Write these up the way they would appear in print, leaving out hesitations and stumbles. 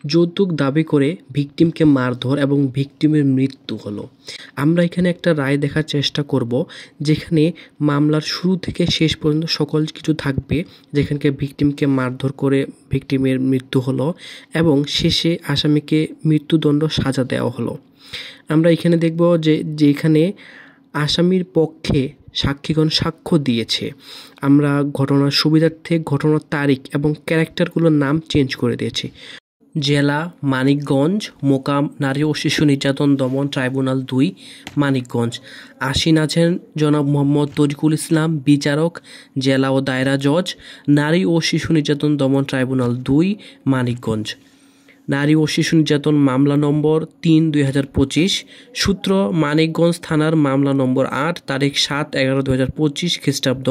যৌতুক দাবি করে ভিকটিমকে মারধর এবং ভিকটিমের মৃত্যু হলো। আমরা এখানে একটা রায় দেখার চেষ্টা করব যেখানে মামলার শুরু থেকে শেষ পর্যন্ত সকল কিছু থাকবে, যেখানকে ভিকটিমকে মারধর করে ভিকটিমের মৃত্যু হলো এবং শেষে আসামিকে মৃত্যুদণ্ড সাজা দেওয়া হলো। আমরা এখানে দেখব যেখানে আসামির পক্ষে সাক্ষীগণ সাক্ষ্য দিয়েছে। আমরা ঘটনার সুবিধার্থে ঘটনার তারিখ এবং ক্যারেক্টারগুলোর নাম চেঞ্জ করে দিয়েছি। জেলা মানিকগঞ্জ, মোকাম নারী ও শিশু নির্যাতন দমন ট্রাইব্যুনাল ২ মানিকগঞ্জ। আসীন আছেন জনাব মোহাম্মদ তরিকুল ইসলাম, বিচারক, জেলা ও দায়রা জজ, নারী ও শিশু নির্যাতন দমন ট্রাইব্যুনাল ২ মানিকগঞ্জ। নারী ও শিশু নির্যাতন মামলা নম্বর ৩/২০২৫, সূত্র মানিকগঞ্জ থানার মামলা নম্বর ৮, তারিখ ৭/১১/২০২৫ খ্রিস্টাব্দ,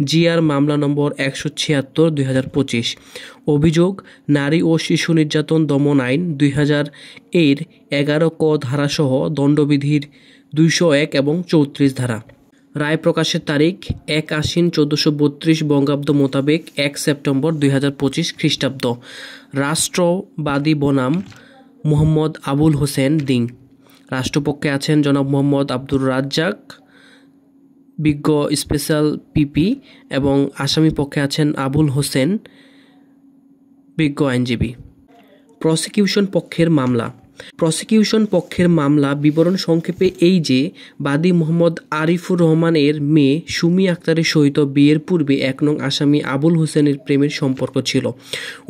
জিআর মামলা নম্বর ১৭৬/২০২৫। অভিযোগ নারী ও শিশু নির্যাতন দমন আইন ২০০০ এর ১১ ক ধারাসহ দণ্ডবিধির ২০১ এবং ৩৪ ধারা। রায় প্রকাশের তারিখ ১ আশ্বিন ১৪৩২ বঙ্গাব্দ মোতাবেক ১ সেপ্টেম্বর ২০২৫ খ্রিস্টাব্দ। রাষ্ট্রবাদী বনাম মোহাম্মদ আবুল হোসেন দিং। রাষ্ট্রপক্ষে আছেন জনাব মোহাম্মদ আব্দুর রাজ্জাক, বিজ্ঞ স্পেশাল পিপি, এবং আসামি পক্ষে আছেন আবুল হোসেন, বিজ্ঞ আইনজীবী। প্রসিকিউশন পক্ষের মামলা বিবরণ সংক্ষেপে এই যে, বাদী মোহাম্মদ আরিফুর রহমানের মেয়ে সুমি আক্তারের সহিত বিয়ের পূর্বে ১ নং আসামি আবুল হোসেনের প্রেমের সম্পর্ক ছিল।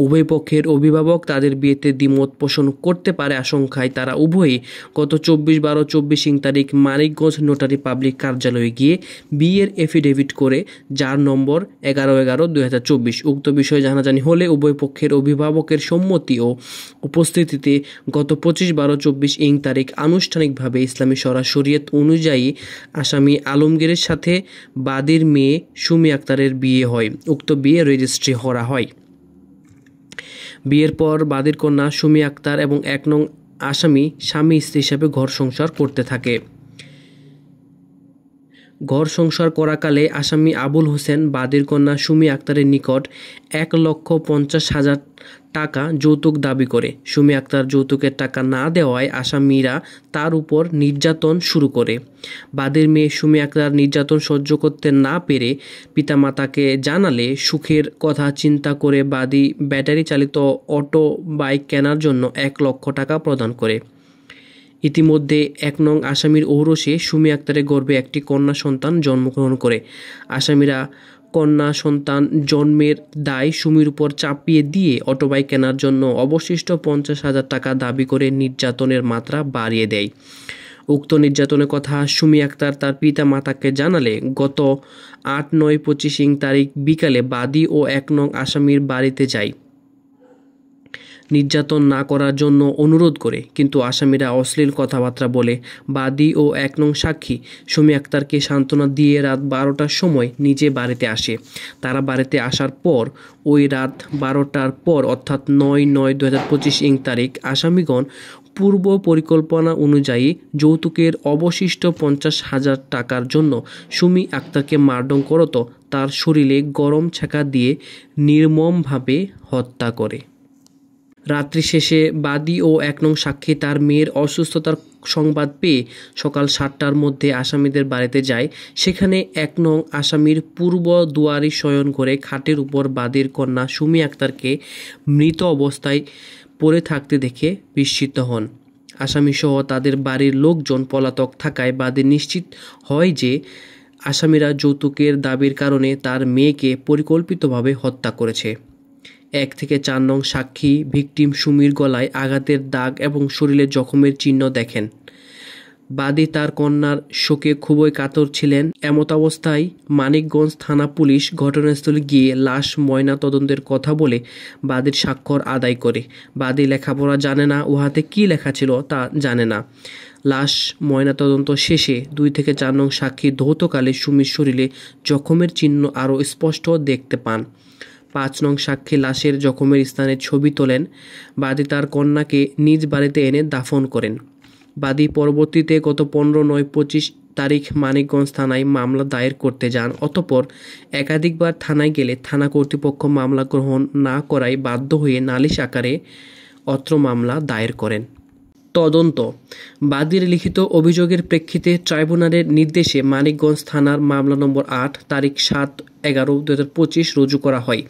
উভয় পক্ষের অভিভাবক তাদের বিয়েতে দ্বিমত পোষণ করতে পারে আশঙ্কায় তারা উভয়ে গত ২৪/১২/২৪ তারিখ মানিকগঞ্জ নোটারি পাবলিক কার্যালয়ে গিয়ে বিয়ের এফিডেভিট করে, যার নম্বর ১১/১১/২০২৪। উক্ত বিষয়ে জানাজানি হলে উভয় পক্ষের অভিভাবকের সম্মতি ও উপস্থিতিতে গত ২৫/১২/২৪ তারিখ আনুষ্ঠানিকভাবে ইসলামী শরিয়ত অনুযায়ী আসামি আলমগীরের সাথে বাদীর মেয়ে সুমি আক্তারের বিয়ে হয়। উক্ত বিয়ে রেজিস্ট্রি করা হয়। বিয়ের পর বাদীর কন্যা সুমি আক্তার এবং ১ নং আসামি স্বামী স্ত্রী হিসেবে ঘর সংসার করতে থাকে। ঘর সংসার করাকালে আসামি আবুল হোসেন বাদীর কন্যা সুমি আক্তারের নিকট ১,৫০,০০০ টাকা যৌতুক দাবি করে। সুমি আক্তার যৌতুকের টাকা না দেওয়ায় আসামিরা তার উপর নির্যাতন শুরু করে। বাদীর মেয়ে সুমি আক্তার নির্যাতন সহ্য করতে না পেরে পিতামাতাকে জানালে সুখের কথা চিন্তা করে বাদী ব্যাটারি চালিত অটো বাইক কেনার জন্য ১,০০,০০০ টাকা প্রদান করে। ইতিমধ্যে ১ নং আসামির ঔরসে সুমি আক্তারের গর্ভে একটি কন্যা সন্তান জন্মগ্রহণ করে। আসামিরা কন্যা সন্তান জন্মের দায় সুমির উপর চাপিয়ে দিয়ে অটোবাইক কেনার জন্য অবশিষ্ট ৫০,০০০ টাকা দাবি করে নির্যাতনের মাত্রা বাড়িয়ে দেয়। উক্ত নির্যাতনের কথা সুমি আক্তার তার পিতা মাতাকে জানালে গত ৮/৯/২৫ তারিখ বিকালে বাদী ও ১ নং আসামির বাড়িতে যায় নির্যাতন না করার জন্য অনুরোধ করে, কিন্তু আসামিরা অশ্লীল কথাবার্তা বলে বাদী ও ১ নং সাক্ষী সুমি আক্তারকে সান্ত্বনা দিয়ে রাত ১২টার সময় নিজে বাড়িতে আসে। তারা বাড়িতে আসার পর ওই রাত ১২টার পর অর্থাৎ ৯/৯/২০২৫ তারিখ আসামিগণ পূর্ব পরিকল্পনা অনুযায়ী যৌতুকের অবশিষ্ট ৫০,০০০ টাকার জন্য সুমি আক্তারকে মারধর করত তার শরীরে গরম ছ্যাঁকা দিয়ে নির্মমভাবে হত্যা করে। রাত্রি শেষে বাদী ও ১ নং সাক্ষী তার মেয়ের অসুস্থতার সংবাদ পেয়ে সকাল ৭টার মধ্যে আসামিদের বাড়িতে যায়। সেখানে ১ নং আসামির পূর্ব দুয়ারি শয়নঘরে খাটের উপর বাদীর কন্যা সুমি আক্তারকে মৃত অবস্থায় পড়ে থাকতে দেখে বিস্মিত হন। আসামিসহ তাদের বাড়ির লোকজন পলাতক থাকায় বাদী নিশ্চিত হয় যে আসামিরা যৌতুকের দাবির কারণে তার মেয়েকে পরিকল্পিতভাবে হত্যা করেছে। ১ থেকে ৪ নং সাক্ষী ভিকটিম সুমির গলায় আঘাতের দাগ এবং শরীরে জখমের চিহ্ন দেখেন। বাদী তার কন্যার শোকে খুবই কাতর ছিলেন। এমতাবস্থায় মানিকগঞ্জ থানা পুলিশ ঘটনাস্থলে গিয়ে লাশ ময়না তদন্তের কথা বলে বাদীর স্বাক্ষর আদায় করে। বাদী লেখাপড়া জানে না, উহাতে কি লেখা ছিল তা জানে না। লাশ ময়নাতদন্ত শেষে ২ থেকে ৪ নং সাক্ষী ধৌতকালে সুমির শরীরে জখমের চিহ্ন আরও স্পষ্ট দেখতে পান। ৫ নং সাক্ষী লাশের জখমের স্থানের ছবি তোলেন। বাদী তার কন্যাকে নিজ বাড়িতে এনে দাফন করেন। বাদী পরবর্তীতে গত ১৫/৯/২৫ তারিখ মানিকগঞ্জ থানায় মামলা দায়ের করতে যান। অতঃপর একাধিকবার থানায় গেলে থানা কর্তৃপক্ষ মামলা গ্রহণ না করায় বাধ্য হয়ে নালিশ আকারে অত্র মামলা দায়ের করেন। তদন্ত বাদীর লিখিত অভিযোগের প্রেক্ষিতে ট্রাইব্যুনালের নির্দেশে মানিকগঞ্জ থানার মামলা নম্বর ৮ তারিখ ৭/১১/২০২৫ রুজু করা হয়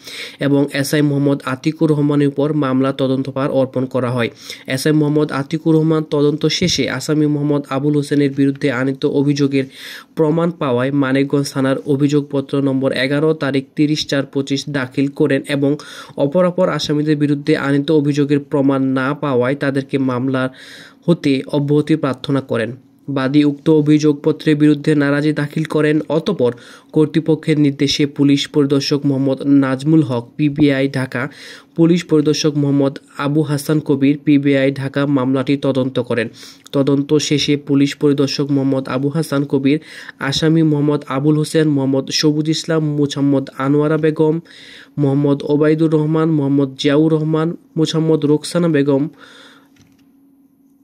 এবং এসআই মোহাম্মদ আতিকুর রহমানের উপর মামলা তদন্তভার অর্পণ করা হয়। এসআই মোহাম্মদ আতিকুর রহমান তদন্ত শেষে আসামি মোহাম্মদ আবুল হোসেনের বিরুদ্ধে আনিত অভিযোগের প্রমাণ পাওয়ায় মানিকগঞ্জ থানার অভিযোগপত্র নম্বর ১১ তারিখ ৩০/৪/২৫ দাখিল করেন এবং অপরাপর আসামিদের বিরুদ্ধে আনিত অভিযোগের প্রমাণ না পাওয়ায় তাদেরকে মামলার হতে অব্যাহতি প্রার্থনা করেন। বাদী উক্ত অভিযোগপত্রের বিরুদ্ধে নারাজি দাখিল করেন। অতঃপর কর্তৃপক্ষের নির্দেশে পুলিশ পরিদর্শক মোহাম্মদ নাজমুল হক পিবিআই ঢাকা, পুলিশ পরিদর্শক মোহাম্মদ আবু হাসান কবির পিবিআই ঢাকা মামলাটি তদন্ত করেন। তদন্ত শেষে পুলিশ পরিদর্শক মোহাম্মদ আবু হাসান কবির আসামি মোহাম্মদ আবুল হোসেন, মোহাম্মদ সবুজ ইসলাম, মোহাম্মদ আনোয়ারা বেগম, মোহাম্মদ ওবায়দুর রহমান, মোহাম্মদ জিয়াউর রহমান, মোহাম্মদ রোকসানা বেগম,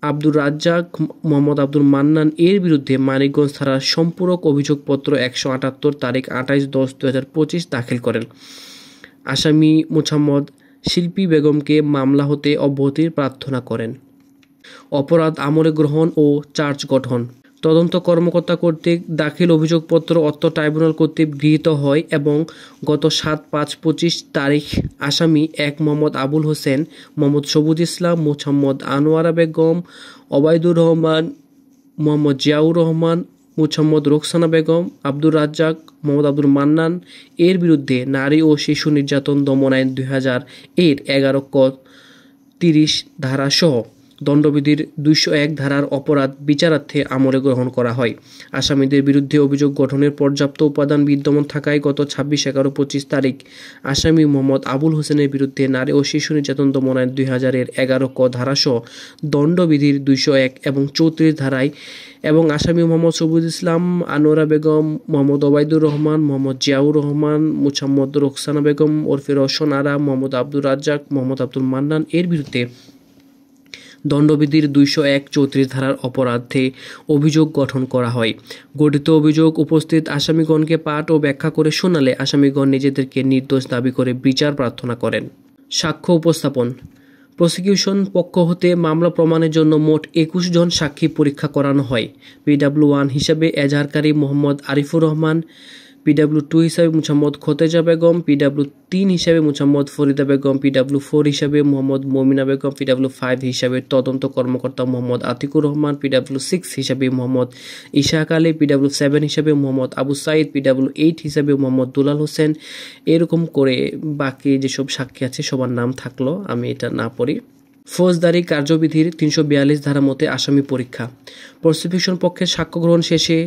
আব্দুর রাজ্জাক, মোহাম্মদ আব্দুল মান্নান এর বিরুদ্ধে মানিকগঞ্জ থানার সম্পূরক অভিযোগপত্র ১৭৮ তারিখ ২৮/১০/২০২৫ দাখিল করেন। আসামি মোহাম্মদ শিল্পী বেগমকে মামলা হতে অব্যাহতির প্রার্থনা করেন। অপরাধ আমলে গ্রহণ ও চার্জ গঠন তদন্ত কর্মকর্তা কর্তৃক দাখিল অভিযোগপত্র অত্র ট্রাইব্যুনাল কর্তৃক গৃহীত হয় এবং গত ৭/৫/২৫ তারিখ আসামি ১ মোহাম্মদ আবুল হোসেন, মোহাম্মদ সবুজ ইসলাম, মোহাম্মদ আনোয়ারা বেগম, ওবায়দুর রহমান, মোহাম্মদ জিয়াউর রহমান, মোহাম্মদ রোকসানা বেগম, আব্দুর রাজ্জাক, মোহাম্মদ আব্দুল মান্নান এর বিরুদ্ধে নারী ও শিশু নির্যাতন দমন আইন ২০০০ এর ১১ ক ৩০ ধারাসহ দণ্ডবিধির ২০১ ধারার অপরাধ বিচারার্থে আমলে গ্রহণ করা হয়। আসামিদের বিরুদ্ধে অভিযোগ গঠনের পর্যাপ্ত উপাদান বিদ্যমান থাকায় গত ২৬/১১/২৫ তারিখ আসামি মোহাম্মদ আবুল হোসেনের বিরুদ্ধে নারী ও শিশু নির্যাতন দমন আইন ২০০০ এর ১১ ক ধারাসহ দণ্ডবিধির ২০১ এবং ৩৪ ধারায় এবং আসামি মোহাম্মদ সবুজ ইসলাম, আনোয়ারা বেগম, মোহাম্মদ ওবায়দুর রহমান, মোহাম্মদ জিয়াউর রহমান, মোহাম্মদ রোকসানা বেগম ওরফে রওশন আরা, মোহাম্মদ আব্দুর রাজ্জাক, মোহাম্মদ আব্দুল মান্নান এর বিরুদ্ধে দণ্ডবিধির ২০১ ৩৪ ধারার অপরাধে অভিযোগ গঠন করা হয়। গঠিত অভিযোগ উপস্থিত আসামিগণকে পাঠ ও ব্যাখ্যা করে শোনালে আসামিগণ নিজেদেরকে নির্দোষ দাবি করে বিচার প্রার্থনা করেন। সাক্ষ্য উপস্থাপন প্রসিকিউশন পক্ষ হতে মামলা প্রমাণের জন্য মোট ২১ জন সাক্ষী পরীক্ষা করানো হয়। PW1 হিসাবে এজাহারকারী মোহাম্মদ আরিফুর রহমান, PW2 হিসাবে মোহাম্মদ খতেজা বেগম, PW3 হিসাবে মোহাম্মদ ফরিদা বেগম, PW4 হিসাবে মোহাম্মদ মমিনা বেগম, PW5 হিসাবে তদন্ত কর্মকর্তা মোহাম্মদ আতিকুর রহমান, PW6 হিসাবে মোহাম্মদ ইশাক আলী, PW7 হিসাবে মোহাম্মদ আবু সাইদ, PW8 হিসাবে মোহাম্মদ দুলাল হোসেন। এরকম করে বাকি যেসব সাক্ষী আছে সবার নাম থাকলো, আমি এটা না পড়ি। ফৌজদারি কার্যবিধির ৩৪২ ধারা মতে আসামি পরীক্ষা প্রসিকিউশন পক্ষের সাক্ষ্য গ্রহণ শেষে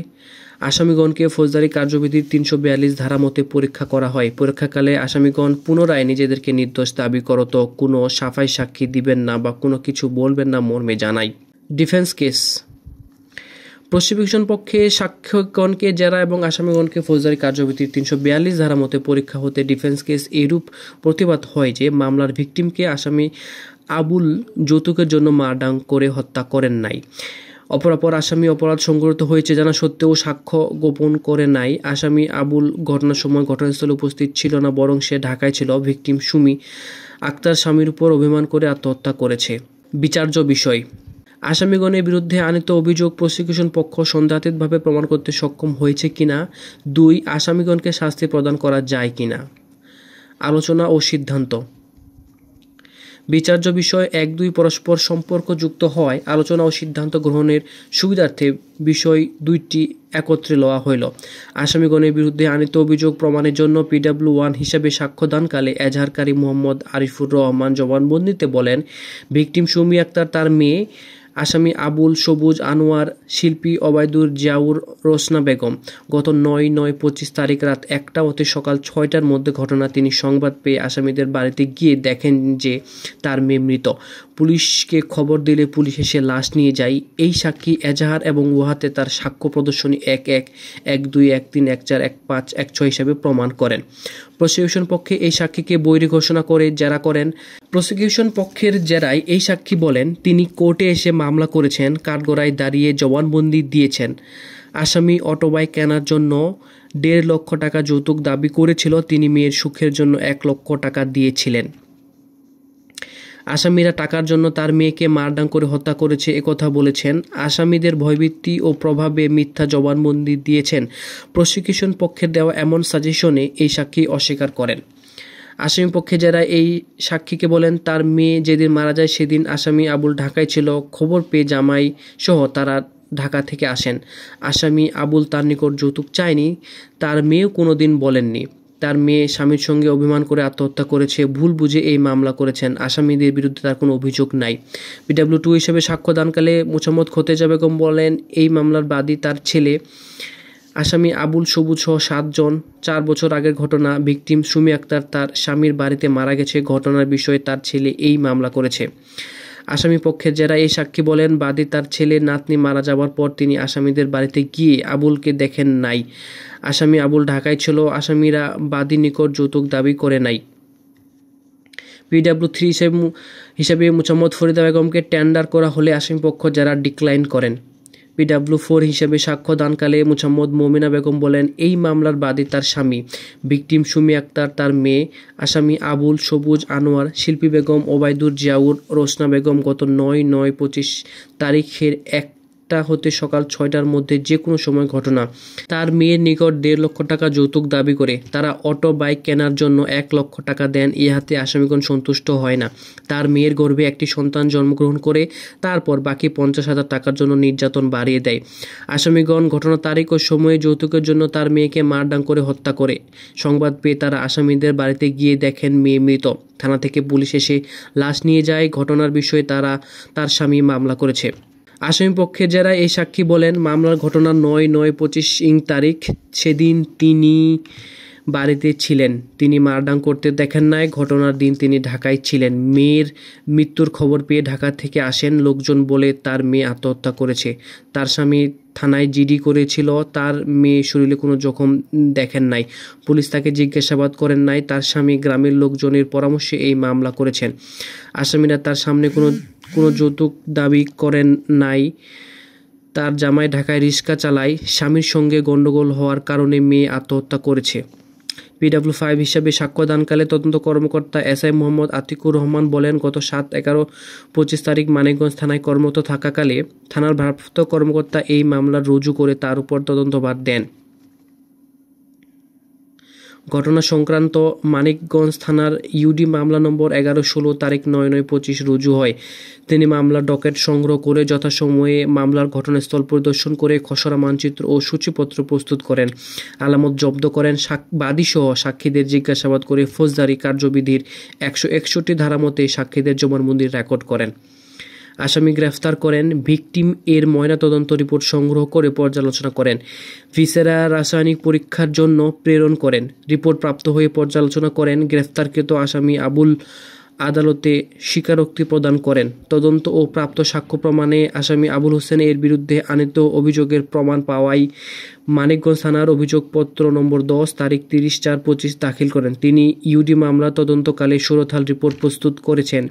আসামিগণকে ফৌজদারি কার্যবিধির ৩৪২ ধারা মতে পরীক্ষা করা হয়। পরীক্ষাকালে আসামিগণ পুনরায় নিজেদেরকে নির্দোষ দাবি করত কোনো সাফাই সাক্ষী দিবেন না বা কোনো কিছু বলবেন না মর্মে জানায়। ডিফেন্স কেস প্রসিকিউশন পক্ষে সাক্ষ্যগণকে জেরা এবং আসামিগণকে ফৌজদারি কার্যবিধির ৩৪২ ধারা মতে পরীক্ষা হতে ডিফেন্স কেস এরূপ প্রতিবাদ হয় যে মামলার ভিকটিমকে আসামি আবুল যৌতুকের জন্য মারডাং করে হত্যা করেন নাই। অপরাপর আসামি অপরাধ সংঘটিত হয়েছে জানা সত্ত্বেও সাক্ষ্য গোপন করে নাই। আসামি আবুল ঘটনার সময় ঘটনাস্থলে উপস্থিত ছিল না, বরং সে ঢাকায় ছিল। ভিকটিম সুমি আক্তার স্বামীর উপর অভিমান করে আত্মহত্যা করেছে। বিচার্য বিষয় আসামিগণের বিরুদ্ধে আনিত অভিযোগ প্রসিকিউশন পক্ষ সন্দেহাতীতভাবে প্রমাণ করতে সক্ষম হয়েছে কিনা, ২ আসামিগণকে শাস্তি প্রদান করা যায় কিনা। আলোচনা ও সিদ্ধান্ত বিচার্য বিষয় ১-২ পরস্পর সম্পর্কযুক্ত হয় আলোচনা ও সিদ্ধান্ত গ্রহণের সুবিধার্থে বিষয় ২টি একত্রে লওয়া হইল। আসামিগণের বিরুদ্ধে আনিত অভিযোগ প্রমাণের জন্য PW1 হিসাবে সাক্ষ্যদানকালে এজাহারকারী মোহাম্মদ আরিফুর রহমান জবানবন্দিতে বলেন, ভিকটিম সুমি আক্তার তার মেয়ে আসামি আবুল, সবুজ, আনোয়ার, শিল্পী, ওবায়দুর, জিয়াউর, রোশনা বেগম গত ৯/৯/২৫ তারিখ রাত ১টা হতে সকাল ৬টার মধ্যে ঘটনা তিনি সংবাদ পেয়ে আসামিদের বাড়িতে গিয়ে দেখেন যে তার মেয়ে মৃত। পুলিশকে খবর দিলে পুলিশ এসে লাশ নিয়ে যায়। এই সাক্ষী এজাহার এবং উহাতে তার সাক্ষ্য প্রদর্শনী ১-১, ১-২, ১-৩, ১-৪, ১-৫, ১-৬ হিসাবে প্রমাণ করেন। প্রসিকিউশন পক্ষে এই সাক্ষীকে বৈরী ঘোষণা করে জেরা করেন। প্রসিকিউশন পক্ষের জেরায় এই সাক্ষী বলেন, তিনি কোর্টে এসে মামলা করেছেন, কাঠগড়ায় দাঁড়িয়ে জবানবন্দি দিয়েছেন। আসামি অটোবাইক কেনার জন্য ১.৫ লক্ষ টাকা যৌতুক দাবি করেছিল, তিনি মেয়ের সুখের জন্য ১ লক্ষ টাকা দিয়েছিলেন। আসামিরা টাকার জন্য তার মেয়েকে মারধর করে হত্যা করেছে একথা বলেছেন। আসামিদের ভয়ভীতি ও প্রভাবে মিথ্যা জবানবন্দি দিয়েছেন। প্রসিকিউশন পক্ষের দেওয়া এমন সাজেশনে এই সাক্ষী অস্বীকার করেন। আসামি পক্ষে যারা এই সাক্ষীকে বলেন তার মেয়ে যেদিন মারা যায় সেদিন আসামি আবুল ঢাকায় ছিল। খবর পেয়ে জামাই সহ তারা ঢাকা থেকে আসেন। আসামি আবুল তার নিকট যৌতুক চায়নি, তার মেয়েও কোনোদিন বলেননি। তার মেয়ে স্বামীর সঙ্গে অভিমান করে আত্মহত্যা করেছে, ভুল বুঝে এই মামলা করেছেন। আসামিদের বিরুদ্ধে তার কোনো অভিযোগ নাই। PW2 হিসেবে সাক্ষ্যদানকালে মোছাম্মদ খোতেজা বেগম বলেন এই মামলার বাদী তার ছেলে। আসামি আবুল সবুজ সহ 7 জন। 4 বছর আগের ঘটনা। ভিকটিম সুমি আক্তার তার স্বামীর বাড়িতে মারা গেছে। ঘটনার বিষয়ে তার ছেলে এই মামলা করেছে। আসামি পক্ষের যারা এই সাক্ষী বলেন বাদী তার ছেলে নাতনি মারা যাওয়ার পর তিনি আসামিদের বাড়িতে গিয়ে আবুলকে দেখেন নাই। আসামি আবুল ঢাকায় ছিল। আসামিরা বাদীর নিকট যৌতুক দাবি করে নাই। PW3 হিসেবে মোছাম্মদ ফরিদা বেগমকে টেন্ডার করা হলে আসামি পক্ষ যারা ডিক্লাইন করেন। PW4 হিসেবে সাক্ষ্যদানকালে মোছাম্মদ মমিনা বেগম বলেন এই মামলার বাদী তার স্বামী। ভিকটিম সুমি আক্তার তার মেয়ে। আসামি আবুল সবুজ আনোয়ার, শিল্পী বেগম, ওবায়দুর, জিয়াউর, রোশনা বেগম গত 9/9/25 তারিখের 1টা হতে সকাল 6টার মধ্যে যে কোনো সময় ঘটনা। তার মেয়ের নিকট 1.5 লক্ষ টাকা যৌতুক দাবি করে তারা অটো বাইক কেনার জন্য 1 লক্ষ টাকা দেন। ইহাতে আসামিগণ সন্তুষ্ট হয় না। তার মেয়ের গর্ভে একটি সন্তান জন্মগ্রহণ করে তারপর বাকি 50,000 টাকার জন্য নির্যাতন বাড়িয়ে দেয়। আসামিগণ ঘটনা তারিখ ও সময়ে যৌতুকের জন্য তার মেয়েকে মারধর করে হত্যা করে। সংবাদ পেয়ে তারা আসামিদের বাড়িতে গিয়ে দেখেন মেয়ে মৃত। থানা থেকে পুলিশ এসে লাশ নিয়ে যায়। ঘটনার বিষয়ে তার স্বামী মামলা করেছে। আসামি পক্ষের যারা এই সাক্ষী বলেন মামলার ঘটনা 9/9/25 তারিখ। সেদিন তিনি বাড়িতে ছিলেন। তিনি মারধর করতে দেখেন নাই। ঘটনার দিন তিনি ঢাকায় ছিলেন। মেয়ের মৃত্যুর খবর পেয়ে ঢাকা থেকে আসেন। লোকজন বলে তার মেয়ে আত্মহত্যা করেছে। তার স্বামী থানায় জিডি করেছিল। তার মেয়ে শরীরে কোনো জখম দেখেন নাই। পুলিশ তাকে জিজ্ঞাসাবাদ করেন নাই। তার স্বামী গ্রামের লোকজনের পরামর্শে এই মামলা করেছেন। আসামিরা তার সামনে কোনো যৌতুক দাবি করেন নাই। তার জামাই ঢাকায় রিক্সা চালায়। স্বামীর সঙ্গে গণ্ডগোল হওয়ার কারণে মেয়ে আত্মহত্যা করেছে। PW5 হিসাবে সাক্ষ্যদানকালে তদন্ত কর্মকর্তা SI মোহাম্মদ আতিকুর রহমান বলেন গত 7/11/25 তারিখ মানিকগঞ্জ থানায় কর্মরত থাকাকালে থানার ভারপ্রাপ্ত কর্মকর্তা এই মামলা রুজু করে তার উপর তদন্তভার দেন। ঘটনা সংক্রান্ত মানিকগঞ্জ থানার ইউডি মামলা নম্বর 11/16 তারিখ 9/9/25 রুজু হয়। তিনি মামলার ডকেট সংগ্রহ করে যথাসময়ে মামলার ঘটনাস্থল পরিদর্শন করে খসড়া মানচিত্র ও সূচিপত্র প্রস্তুত করেন। আলামত জব্দ করেন। বাদীসহ সাক্ষীদের জিজ্ঞাসাবাদ করে ফৌজদারি কার্যবিধির 161 ধারা মতে সাক্ষীদের জবানবন্দি রেকর্ড করেন। আসামি গ্রেফতার করেন। ভিকটিম এর ময়নাতদন্ত রিপোর্ট সংগ্রহ করে পর্যালোচনা করেন। ভিসেরা রাসায়নিক পরীক্ষার জন্য প্রেরণ করেন। রিপোর্ট প্রাপ্ত হয়ে পর্যালোচনা করেন। গ্রেফতারকৃত আসামি আবুল আদালতে স্বীকারোক্তি প্রদান করেন। তদন্ত ও প্রাপ্ত সাক্ষ্য প্রমাণে আসামি আবুল হোসেন এর বিরুদ্ধে আনিত অভিযোগের প্রমাণ পাওয়ায় মানিকগঞ্জ থানার অভিযোগপত্র নম্বর 10 তারিখ 30/4/25 দাখিল করেন। তিনি ইউডি মামলা তদন্তকালে সুরতহাল রিপোর্ট প্রস্তুত করেছেন।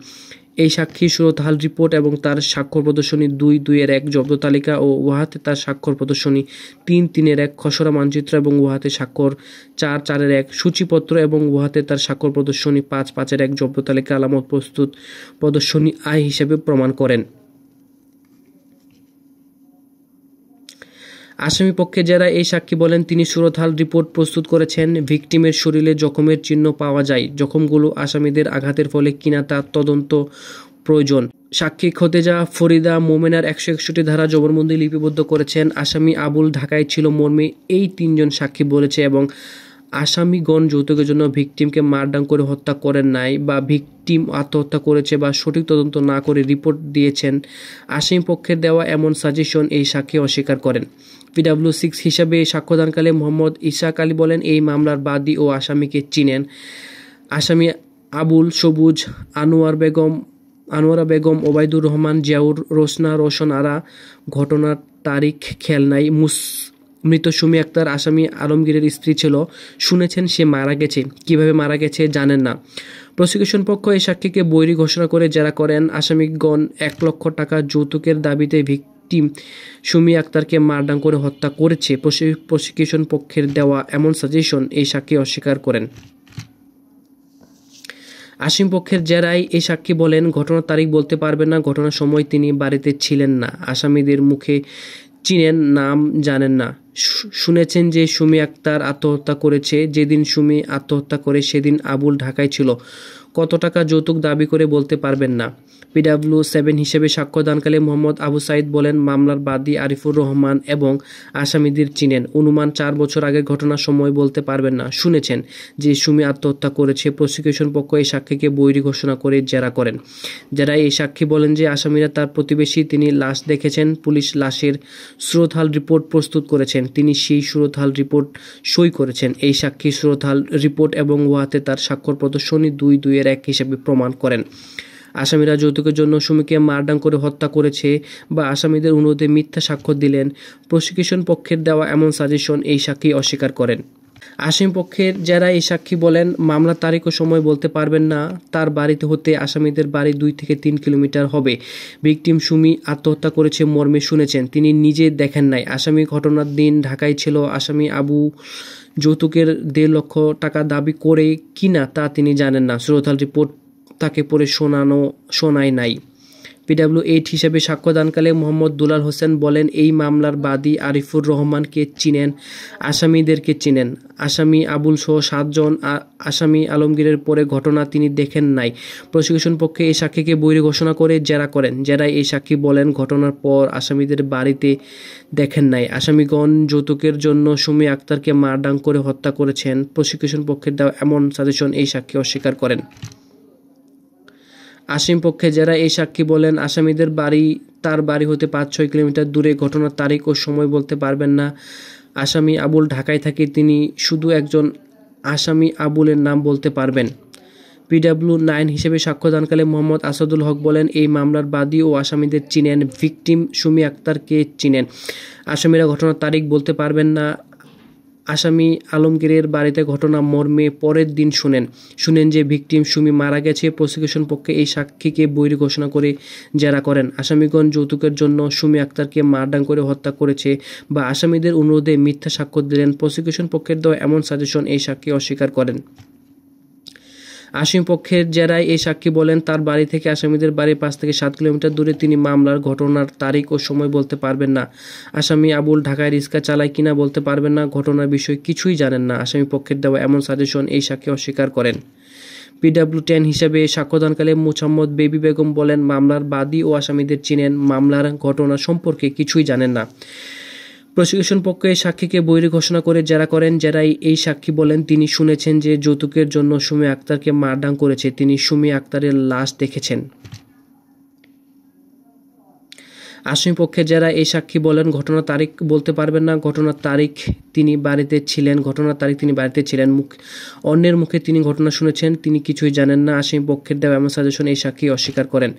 এই সাক্ষী সুরতহাল রিপোর্ট এবং তার স্বাক্ষর প্রদর্শনী 2-2-1 জব্দ তালিকা ও উহাতে তার স্বাক্ষর প্রদর্শনী 3-3-1 খসড়া মানচিত্র এবং উহাতে স্বাক্ষর 4-4-1 সূচিপত্র এবং উহাতে তার স্বাক্ষর প্রদর্শনী 5-5-1 জব্দ তালিকা আলামত প্রস্তুত প্রদর্শনী আই হিসেবে প্রমাণ করেন। আসামি পক্ষে যারা এই সাক্ষী বলেন তিনি সুরতহাল রিপোর্ট প্রস্তুত করেছেন। ভিকটিমের শরীরে জখমের চিহ্ন পাওয়া যায়। জখমগুলো আসামিদের আঘাতের ফলে কিনা তা তদন্ত প্রয়োজন। সাক্ষী খোতেজা ফরিদা মোমেনার 161 ধারা জবানবন্দি লিপিবদ্ধ করেছেন। আসামি আবুল ঢাকায় ছিল মর্মে এই 3 জন সাক্ষী বলেছে এবং আসামিগণ যৌতুকের জন্য ভিকটিমকে মারধর করে হত্যা করেন নাই বা ভিকটিম আত্মহত্যা করেছে বা সঠিক তদন্ত না করে রিপোর্ট দিয়েছেন। আসামি পক্ষের দেওয়া এমন সাজেশন এই সাক্ষী অস্বীকার করেন। PW6 হিসাবে সাক্ষ্যদানকালে মোহাম্মদ ইসাক আলী বলেন এই মামলার বাদী ও আসামিকে চিনেন। আসামি আবুল সবুজ, আনোয়ারা বেগম, ওবায়দুর রহমান, জিয়াউর, রোশনা, রোশন আরা ঘটনার তারিখ খেয়াল নাই। মৃত সুমি আক্তার আসামি আলমগীরের স্ত্রী ছিল। শুনেছেন সে মারা গেছে, কিভাবে মারা গেছে জানেন না। প্রসিকিউশন পক্ষ এই সাক্ষীকে বৈরী ঘোষণা করে জেরা করেন। আসামিগণ 1 লক্ষ টাকা যৌতুকের দাবিতে ভিকটিম সুমি আক্তারকে মারধর করে হত্যা করেছে। প্রসিকিউশন পক্ষের দেওয়া এমন সাজেশন এই সাক্ষী অস্বীকার করেন। আসামি পক্ষের জেরায় এই সাক্ষী বলেন ঘটনার তারিখ বলতে পারবেন না, ঘটনার সময় তিনি বাড়িতে ছিলেন না, আসামিদের মুখে চিনেন, নাম জানেন না, শুনেছেন যে সুমি আক্তার আত্মহত্যা করেছে। যেদিন সুমি আত্মহত্যা করে সেদিন আবুল ঢাকায় ছিল। কত টাকা যৌতুক দাবি করে বলতে পারবেন না। PW7 হিসেবে সাক্ষ্যদানকালে মোহাম্মদ আবু সাইদ বলেন মামলার বাদী আরিফুর রহমান এবং আসামিদের চিনেন, অনুমান 4 বছর আগের ঘটনার সময় বলতে পারবেন না, শুনেছেন যে সুমি আত্মহত্যা করেছে। প্রসিকিউশন পক্ষ এই সাক্ষীকে বৈরী ঘোষণা করে জেরা করেন। যারা এই সাক্ষী বলেন যে আসামিরা তার প্রতিবেশী, তিনি লাশ দেখেছেন, পুলিশ লাশের সুরতহাল রিপোর্ট প্রস্তুত করেছেন, তিনি সেই সুরতহাল রিপোর্ট সই করেছেন। এই সাক্ষী সুরতহাল রিপোর্ট এবং উহাতে তার স্বাক্ষর প্রদর্শনী 2-2-1 হিসেবে প্রমাণ করেন। আসামিরা যৌতুকের জন্য সুমিকে মারডাং করে হত্যা করেছে বা আসামিদের অনুরোধে মিথ্যা সাক্ষ্য দিলেন। প্রসিকিউশন পক্ষের দেওয়া এমন সাজেশন এই সাক্ষী অস্বীকার করেন। আসামি পক্ষের যারা এই সাক্ষী বলেন মামলার তারিখ ও সময় বলতে পারবেন না, তার বাড়িতে হতে আসামিদের বাড়ি 2 থেকে 3 কিলোমিটার হবে। ভিকটিম সুমি আত্মহত্যা করেছে মর্মে শুনেছেন, তিনি নিজে দেখেন নাই। আসামি ঘটনার দিন ঢাকায় ছিল। আসামি আবু যৌতুকের 1.5 লক্ষ টাকা দাবি করে কিনা তা তিনি জানেন না। সুরতহাল রিপোর্ট তাকে পড়ে শোনায় নাই। PW8 হিসেবে সাক্ষ্যদানকালে মোহাম্মদ দুলাল হোসেন বলেন এই মামলার বাদী আরিফুর রহমানকে চিনেন, আসামিদেরকে চিনেন। আসামি আবুল সহ 7 জন আসামি আলমগীরের পরে ঘটনা তিনি দেখেন নাই। প্রসিকিউশন পক্ষে এই সাক্ষীকে বৈরী ঘোষণা করে জেরা করেন। জেরায় এই সাক্ষী বলেন ঘটনার পর আসামিদের বাড়িতে দেখেন নাই। আসামিগণ যৌতুকের জন্য সুমি আক্তারকে মারডাং করে হত্যা করেছেন। প্রসিকিউশন পক্ষের দেওয়া এমন সাজেশন এই সাক্ষী অস্বীকার করেন। আসামি পক্ষে যারা এই সাক্ষী বলেন আসামিদের বাড়ি তার বাড়ি হতে 5-6 কিলোমিটার দূরে, ঘটনার তারিখ ও সময় বলতে পারবেন না। আসামি আবুল ঢাকায় থাকে, তিনি শুধু একজন আসামি আবুলের নাম বলতে পারবেন। PW9 হিসেবে সাক্ষ্যদানকালে মোহাম্মদ আসাদুল হক বলেন এই মামলার বাদী ও আসামিদের চিনেন, ভিকটিম সুমি আক্তারকে চিনেন। আসামিরা ঘটনার তারিখ বলতে পারবেন না। আসামি আলমগীরের বাড়িতে ঘটনা মর্মে পরের দিন শুনেন যে ভিকটিম সুমি মারা গেছে। প্রসিকিউশন পক্ষে এই সাক্ষীকে বৈরী ঘোষণা করে জেরা করেন। আসামিগণ যৌতুকের জন্য সুমি আক্তারকে মারডাং করে হত্যা করেছে বা আসামিদের অনুরোধে মিথ্যা সাক্ষ্য দিলেন। প্রসিকিউশন পক্ষের দেওয়া এমন সাজেশন এই সাক্ষী অস্বীকার করেন। আসামি পক্ষের জেরায় এই সাক্ষী বলেন তার বাড়ি থেকে আসামিদের বাড়ি 5 থেকে 7 কিলোমিটার দূরে, তিনি মামলার ঘটনার তারিখ ও সময় বলতে পারবেন না। আসামি আবুল ঢাকায় রিক্সা চালায় কিনা বলতে পারবেন না, ঘটনার বিষয়ে কিছুই জানেন না। আসামি পক্ষের দেওয়া এমন সাজেশন এই সাক্ষী অস্বীকার করেন। PW10 হিসাবে সাক্ষ্যদানকালে মোসাম্মদ বেবি বেগম বলেন মামলার বাদী ও আসামিদের চিনেন, মামলার ঘটনা সম্পর্কে কিছুই জানেন না। প্রসিকিউশন পক্ষে সাক্ষীকে বৈরী ঘোষণা করে জেরা করেন। জেরায় এই সাক্ষী বলেন তিনি শুনেছেন যে যৌতুকের জন্য সুমি আক্তারকে মারডাং করেছে, তিনি সুমি আক্তারের লাশ দেখেছেন। আসামি পক্ষে যারা এই সাক্ষী বলেন ঘটনার তারিখ বলতে পারবেন না, ঘটনার তারিখ তিনি বাড়িতে ছিলেন। অন্যের মুখে তিনি ঘটনা শুনেছেন, তিনি কিছুই জানেন না। আসামি পক্ষের দেওয়া এমন সাজেশন এই সাক্ষী অস্বীকার করেন।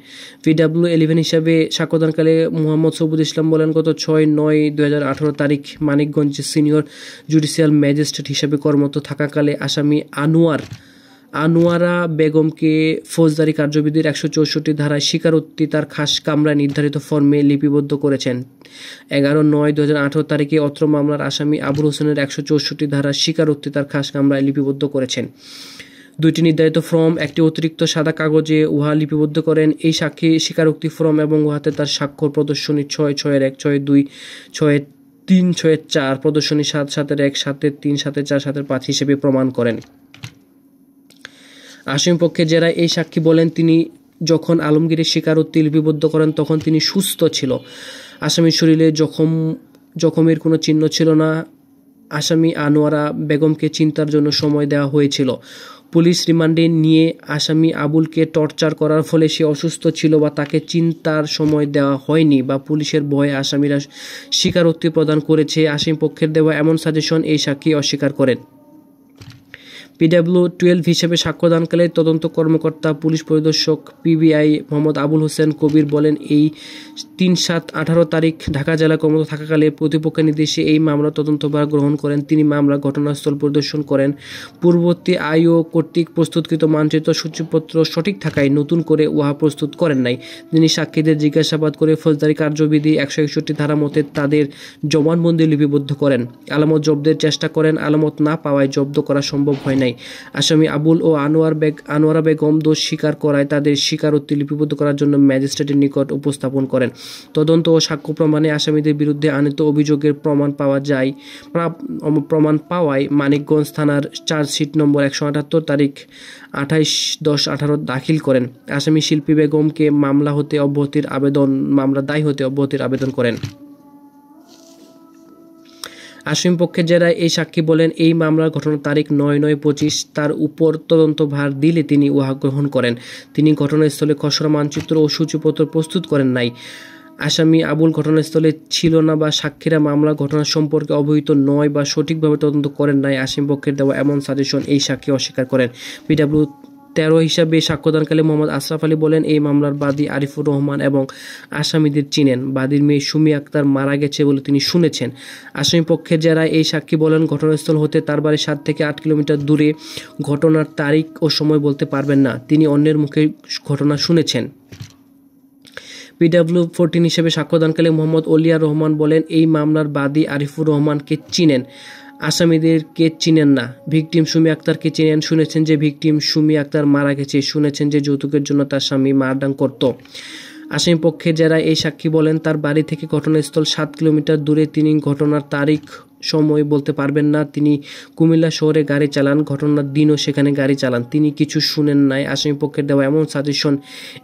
PW11 হিসাবে সাক্ষ্যদানকালে মোহাম্মদ সবুজ ইসলাম বলেন গত 6-9-2018 তারিখ মানিকগঞ্জ সিনিয়র জুডিশিয়াল ম্যাজিস্ট্রেট হিসাবে কর্মরত থাকাকালে আসামি আনোয়ারা বেগমকে ফৌজদারি কার্যবিধির 164 ধারায় স্বীকারোক্তি তার খাস কামরায় নির্ধারিত ফর্মে লিপিবদ্ধ করেছেন। 11-9-2018 তারিখে অত্র মামলার আসামি আবুল হোসেনের 164 ধারার স্বীকারোক্তি তার খাস কামরায় লিপিবদ্ধ করেছেন। 2টি নির্ধারিত ফর্ম, একটি অতিরিক্ত সাদা কাগজে উহা লিপিবদ্ধ করেন। এই সাক্ষী স্বীকারোক্তি ফর্ম এবং উহাতে তার স্বাক্ষর প্রদর্শনী 6-6-1, 6-2, 6-3, 6-4 প্রদর্শনী 7-7-1, 7-3, 7-4, 7-5 হিসেবে প্রমাণ করেন। আসামি পক্ষে যারা এই সাক্ষী বলেন তিনি যখন আলমগীরের স্বীকারোক্তি লিপিবদ্ধ করেন তখন তিনি সুস্থ ছিল। আসামির শরীরে জখমের কোনো চিহ্ন ছিল না। আসামি আনোয়ারা বেগমকে চিন্তার জন্য সময় দেওয়া হয়েছিল। পুলিশ রিমান্ডে নিয়ে আসামি আবুলকে টর্চার করার ফলে সে অসুস্থ ছিল বা তাকে চিন্তার সময় দেওয়া হয়নি বা পুলিশের ভয়ে আসামিরা স্বীকারোক্তি প্রদান করেছে। আসামি পক্ষের দেওয়া এমন সাজেশন এই সাক্ষী অস্বীকার করেন। PW12 হিসেবে সাক্ষ্যদানকালে তদন্ত কর্মকর্তা পুলিশ পরিদর্শক PBI মোহাম্মদ আবুল হোসেন কবির বলেন এই 3-7-18 তারিখ ঢাকা জেলা কর্মরত থাকাকালে প্রতিপক্ষের নির্দেশে এই মামলার তদন্তভার গ্রহণ করেন। তিনি মামলা ঘটনাস্থল পরিদর্শন করেন। পূর্ববর্তী আইও কর্তৃক প্রস্তুতকৃত মানচিত্র সূচিপত্র সঠিক থাকায় নতুন করে উহা প্রস্তুত করেন নাই। তিনি সাক্ষীদের জিজ্ঞাসাবাদ করে ফৌজদারি কার্যবিধি 161 ধারা মতে তাদের জবানবন্দি লিপিবদ্ধ করেন। আলামত জব্দের চেষ্টা করেন, আলামত না পাওয়ায় জব্দ করা সম্ভব হয় নাই। নাই। আসামি আবুল ও আনোয়ারা বেগম দোষ স্বীকার করায় তাদের স্বীকারোক্তি লিপিবদ্ধ করার জন্য ম্যাজিস্ট্রেটের নিকট উপস্থাপন করেন। তদন্ত ও সাক্ষ্য প্রমাণে আসামিদের বিরুদ্ধে আনিত অভিযোগের প্রমাণ পাওয়ায় মানিকগঞ্জ থানার চার্জশিট নম্বর 178 তারিখ 28/10/18 দাখিল করেন। আসামি শিল্পী বেগমকে মামলা দায় হতে অব্যাহতির আবেদন করেন। আসামি পক্ষের জেরায় এই সাক্ষী বলেন, এই মামলার ঘটনার তারিখ 9/9/25 তার উপর তদন্ত ভার দিলে তিনি উহা গ্রহণ করেন। তিনি ঘটনাস্থলে খসড়া মানচিত্র ও সূচিপত্র প্রস্তুত করেন নাই। আসামি আবুল ঘটনাস্থলে ছিল না বা সাক্ষীরা মামলা ঘটনা সম্পর্কে অবহিত নয় বা সঠিকভাবে তদন্ত করেন নাই আসামি পক্ষের দেওয়া এমন সাজেশন এই সাক্ষী অস্বীকার করেন। পিডব্লিউ 13 হিসাবে সাক্ষ্যদানকালে মোহাম্মদ আশরাফ আলী বলেন, এই মামলার বাদী আরিফুর রহমান এবং আসামিদের চিনেন। বাদীর মেয়ে সুমি আক্তার মারা গেছে বলে তিনি শুনেছেন। আসামি পক্ষের জেরায় এই সাক্ষী বলেন, ঘটনাস্থল হতে তার বাড়ি 7 থেকে 8 কিলোমিটার দূরে। ঘটনার তারিখ ও সময় বলতে পারবেন না। তিনি অন্যের মুখে ঘটনা শুনেছেন। পিডব্লিউ 14 হিসেবে সাক্ষ্যদানকালে মোহাম্মদ অলিয়া রহমান বলেন, এই মামলার বাদী আরিফুর রহমানকে চিনেন, আসামিদেরকে চিনেন না। ভিকটিম সুমি আক্তারকে চিনেন, শুনেছেন যে ভিকটিম সুমি আক্তার মারা গেছে, শুনেছেন যে যৌতুকের জন্য তার স্বামী মারধর করত। আসামি পক্ষের যারা এই সাক্ষী বলেন, তার বাড়ি থেকে ঘটনাস্থল 7 কিলোমিটার দূরে। তিনি ঘটনার তারিখ সময় বলতে পারবেন না। তিনি কুমিল্লা শহরে গাড়ি চালান, ঘটনার দিনও সেখানে গাড়ি চালান। তিনি কিছু শুনেন নাই। আসামি পক্ষের দেওয়া এমন সাজেশন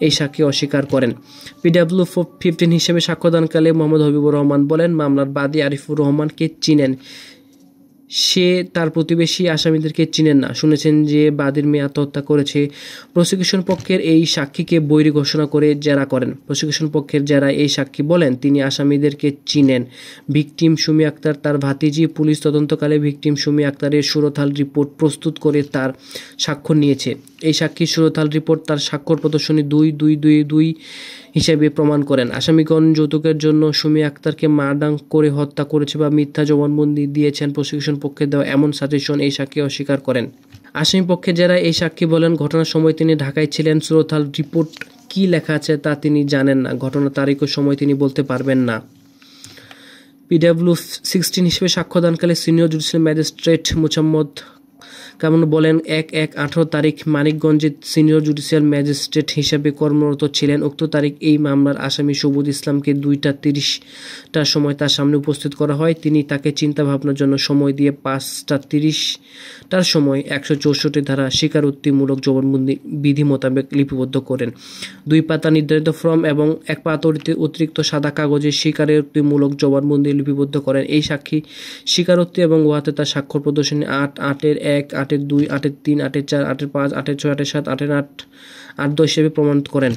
এই সাক্ষী অস্বীকার করেন। পিডব্লিউ 15 হিসেবে সাক্ষ্যদানকালে মোহাম্মদ হবিবুর রহমান বলেন, মামলার বাদী আরিফুর রহমানকে চিনেন, সে তার প্রতিবেশী, আসামিদেরকে চিনেন না। শুনেছেন যে বাদীর মেয়ে আত্মহত্যা করেছে। প্রসিকিউশন পক্ষের এই সাক্ষীকে বৈরী ঘোষণা করে জেরা করেন। প্রসিকিউশন পক্ষের জেরা এই সাক্ষী বলেন, তিনি আসামিদেরকে চিনেন। ভিকটিম সুমি আক্তার তার ভাতিজি। পুলিশ তদন্তকালে ভিকটিম সুমি আক্তারের সুরতহাল রিপোর্ট প্রস্তুত করে তার স্বাক্ষর নিয়েছে। এই সাক্ষীর সুরতহাল রিপোর্ট তার স্বাক্ষর প্রদর্শনী 2/2/2 হিসেবে প্রমাণ করেন। আসামিগণ যৌতুকের জন্য সুমি আক্তারকে মারধর করে হত্যা করেছে বা মিথ্যা জবানবন্দি দিয়েছেন। প্রসিকিউশন পক্ষে দেওয়া এমন সাজেশন এই সাক্ষী অস্বীকার করেন। আসামি পক্ষে যারা এই সাক্ষী বলেন, ঘটনার সময় তিনি ঢাকায় ছিলেন। সুরতহাল রিপোর্ট কি লেখা আছে তা তিনি জানেন না। ঘটনার তারিখ ও সময় তিনি বলতে পারবেন না। পিডব্লিউ 16 হিসেবে সাক্ষ্যদানকালে senior judicial magistrate Mosammat Kamrul বলেন, 1/1/18 তারিখ মানিকগঞ্জে সিনিয়র জুডিশিয়াল ম্যাজিস্ট্রেট হিসেবে কর্মরত ছিলেন। উক্ত তারিখ এই মামলার আসামি সবুজ ইসলামকে 2:30টার সময় তার সামনে উপস্থিত করা হয়। তিনি তাকে চিন্তা ভাবনার জন্য সময় দিয়ে 5:30টার সময় 164 ধারা স্বীকারোক্তিমূলক জবানবন্দি বিধি মোতাবেক লিপিবদ্ধ করেন। 2 পাতা নির্ধারিত ফর্ম এবং 1 পাতা অতিরিক্ত সাদা কাগজে স্বীকারোক্তিমূলক জবানবন্দি লিপিবদ্ধ করেন। এই সাক্ষী স্বীকারোক্তি এবং উহাতে তার স্বাক্ষর প্রদর্শনী 8/8/1, 8/2, 8/3, 8/4, 8/5, 8/6, 8/7, 8/8, 8/10 হিসেবে প্রমাণ করেন।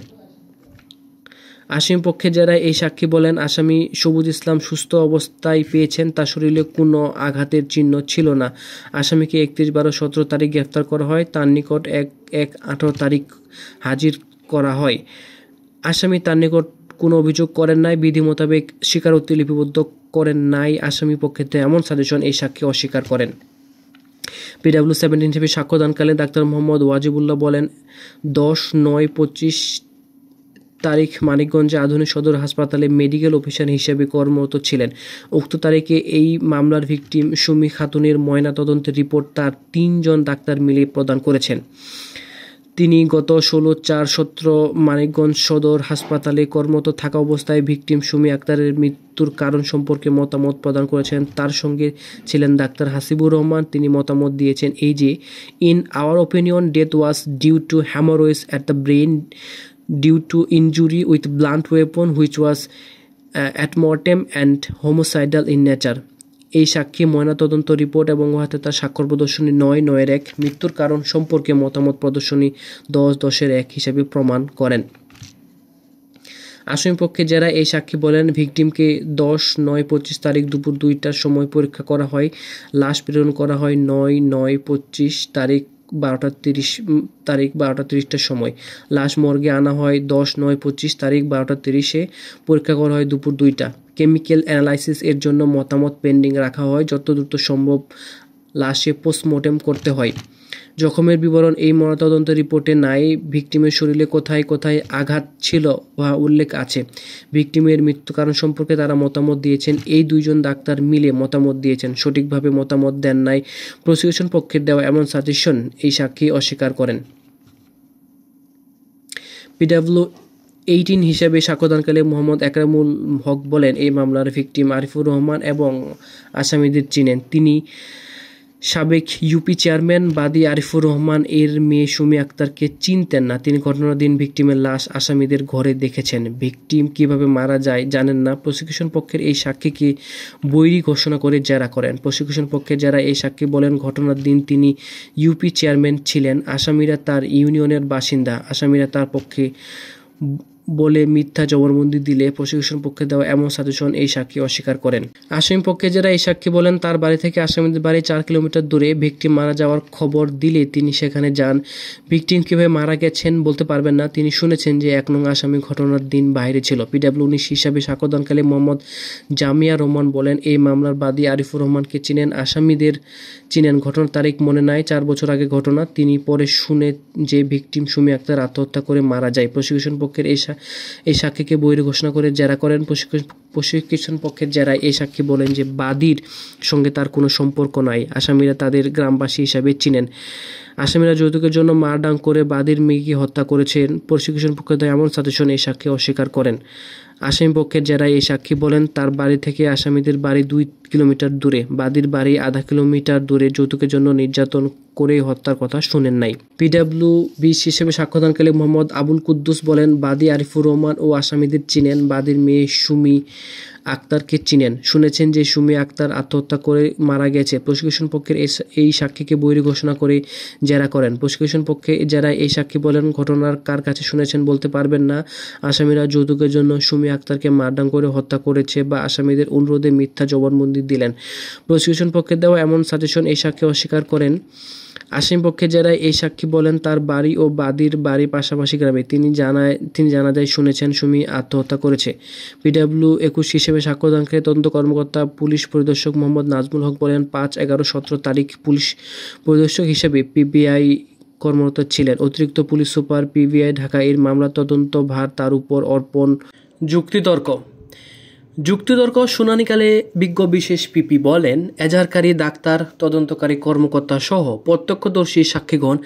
আসামি পক্ষে যারা এই সাক্ষী বলেন, আসামি সবুজ ইসলাম সুস্থ অবস্থায় পেয়েছেন, তার শরীরে কোনো আঘাতের চিহ্ন ছিল না। আসামিকে 31/12/17 তারিখ গ্রেফতার করা হয়। তার নিকট 1/1/18 তারিখ হাজির করা হয়। আসামি তার নিকট কোনো অভিযোগ করেন নাই, বিধি মোতাবেক স্বীকারোক্তি লিপিবদ্ধ করেন নাই। আসামি পক্ষে এমন সাজেশন এই সাক্ষী অস্বীকার করেন। পিডব্লিউ 17 হিসেবে সাক্ষ্যদানকালে ডাক্তার মোহাম্মদ ওয়াজিবুল্লাহ বলেন, 10/9/25 তারিখ মানিকগঞ্জে আধুনিক সদর হাসপাতালে মেডিকেল অফিসার হিসেবে কর্মরত ছিলেন। উক্ত তারিখে এই মামলার ভিকটিম সুমি খাতুনের ময়না তদন্তের রিপোর্ট তার 3 জন ডাক্তার মিলে প্রদান করেছেন। তিনি গত 16/4/17 মানিকগঞ্জ সদর হাসপাতালে কর্মরত থাকা অবস্থায় ভিকটিম সুমি আক্তারের মৃত্যুর কারণ সম্পর্কে মতামত প্রদান করেছেন। তার সঙ্গে ছিলেন ডাক্তার হাসিবুর রহমান। তিনি মতামত দিয়েছেন এই যে, in our opinion death was due to haemorrhage at the brain due to injury with blunt weapon which was antemortem and homicidal in nature. এই সাক্ষী ময়নাতদন্ত রিপোর্ট এবং উহাতে তার স্বাক্ষর প্রদর্শনী 9/9/1 মৃত্যুর কারণ সম্পর্কে মতামত প্রদর্শনী 10/10/1 হিসেবে প্রমাণ করেন। আসামি পক্ষে যারা এই সাক্ষী বলেন, ভিকটিমকে 10/9/25 তারিখ দুপুর 2টার সময় পরীক্ষা করা হয়। লাশ প্রেরণ করা হয় 9/9/25 তারিখ 12:30টার সময়। লাশ মর্গে আনা হয় 10/9/25 তারিখ 12:30-এ। পরীক্ষা করা হয় দুপুর 2টা। কেমিক্যাল অ্যানালাইসিস এর জন্য মতামত পেন্ডিং রাখা হয়। যত দ্রুত সম্ভব লাশে পোস্টমর্টেম করতে হয়। জখমের বিবরণ এই ময়নাতদন্ত রিপোর্টে নাই। ভিকটিমের শরীরে কোথায় কোথায় আঘাত ছিল বা উল্লেখ আছে। ভিকটিমের মৃত্যু কারণ সম্পর্কে তারা মতামত দিয়েছেন। এই দুইজন ডাক্তার মিলে মতামত দিয়েছেন, সঠিকভাবে মতামত দেন নাই। প্রসিকিউশন পক্ষের দেওয়া এমন সাজেশন এই সাক্ষী অস্বীকার করেন। PW18 হিসাবে সাক্ষ্যদানকালে মোহাম্মদ একরামুল হক বলেন, এই মামলার ভিকটিম আরিফুর রহমান এবং আসামিদের চিনেন। তিনি সাবেক ইউপি চেয়ারম্যান। বাদী আরিফুর রহমান এর মেয়ে সুমি আক্তারকে চিনতেন না। তিনি ঘটনার দিন ভিকটিমের লাশ আসামিদের ঘরে দেখেছেন। ভিকটিম কিভাবে মারা যায় জানেন না। প্রসিকিউশন পক্ষের এই সাক্ষীকে বৈরী ঘোষণা করে জেরা করেন। প্রসিকিউশন পক্ষের যারা এই সাক্ষী বলেন, ঘটনার দিন তিনি ইউপি চেয়ারম্যান ছিলেন। আসামিরা তার ইউনিয়নের বাসিন্দা। আসামিরা তার পক্ষে বলে মিথ্যা জবানবন্দি দিলে প্রসিকিউশন পক্ষে দেওয়া এমন সাজেশন এই সাক্ষী অস্বীকার করেন। আসামি পক্ষে যারা এই সাক্ষী বলেন, তার বাড়ি থেকে আসামিদের বাড়ি 4 কিলোমিটার দূরে। ভিকটিম মারা যাওয়ার খবর দিলে তিনি সেখানে যান। ভিকটিম কিভাবে মারা গেছেন বলতে পারবেন না। তিনি শুনেছেন যে 1 নং আসামি ঘটনার দিন বাইরে ছিল। PW19 হিসাবে সাক্ষ্যদানকালে মোহাম্মদ জামিয়া রহমান বলেন, এই মামলার বাদী আরিফুর রহমানকে চিনেন, আসামিদের চিনেন। ঘটনার তারিখ মনে নাই, 4 বছর আগে ঘটনা। তিনি পরে শুনে যে ভিকটিম সুমি আক্তার আত্মহত্যা করে মারা যায়। প্রসিকিউশন পক্ষের এই সাক্ষীকে বৈরী ঘোষণা করে জেরা করেন। প্রসিকিউশন পক্ষের জেরায় এই সাক্ষী বলেন যে বাদীর সঙ্গে তার কোনো সম্পর্ক নাই। আসামিরা তাদের গ্রামবাসী হিসাবে চিনেন। আসামিরা যৌতুকের জন্য মারডাং করে বাদীর মেয়েকে হত্যা করেছেন। প্রসিকিউশন পক্ষে দেওয়া এমন সাজেশন এই সাক্ষী অস্বীকার করেন। আসামি পক্ষের জেরায় এই সাক্ষী বলেন, তার বাড়ি থেকে আসামিদের বাড়ি 2 কিলোমিটার দূরে। বাদীর বাড়ি আধা কিলোমিটার দূরে। যৌতুকের জন্য নির্যাতন করে হত্যার কথা শুনেন নাই। PW20 হিসেবে সাক্ষ্যদানকালে মোহাম্মদ আবুল কুদ্দুস বলেন, বাদী আরিফুর রহমান ও আসামিদের চিনেন। বাদীর মেয়ে সুমি আক্তারকে চিনেন। শুনেছেন যে সুমি আক্তার আত্মহত্যা করে মারা গেছে। প্রসিকিউশন পক্ষের এই সাক্ষীকে বৈরী ঘোষণা করে জেরা করেন। প্রসিকিউশন পক্ষে যারা এই সাক্ষী বলেন, ঘটনার কার কাছে শুনেছেন বলতে পারবেন না। আসামিরা যৌতুকের জন্য সুমি আক্তারকে মারডাং করে হত্যা করেছে বা আসামিদের অনুরোধে মিথ্যা জবানবন্দি দিলেন। প্রসিকিউশন পক্ষে দেওয়া এমন সাজেশন এই সাক্ষী অস্বীকার করেন। আসামি পক্ষে যারা এই সাক্ষী বলেন, তার বাড়ি ও বাদীর বাড়ি পাশাপাশি গ্রামে। তিনি জানা যায় শুনেছেন সুমি আত্মহত্যা করেছে। PW21 হিসেবে সাক্ষ্যদানকালে তদন্ত কর্মকর্তা পুলিশ পরিদর্শক মোহাম্মদ নাজমুল হক বলেন, 5, 11, 17 তারিখ পুলিশ পরিদর্শক হিসেবে PBI কর্মরত ছিলেন। অতিরিক্ত পুলিশ সুপার PBI ঢাকা এর মামলা তদন্ত ভার তার উপর অর্পণ। যুক্তিতর্ক শুনানিকালে বিজ্ঞ বিশেষ পিপি বলেন, এজাহারকারী ডাক্তার, তদন্তকারী কর্মকর্তা সহ প্রত্যক্ষদর্শী সাক্ষীগণ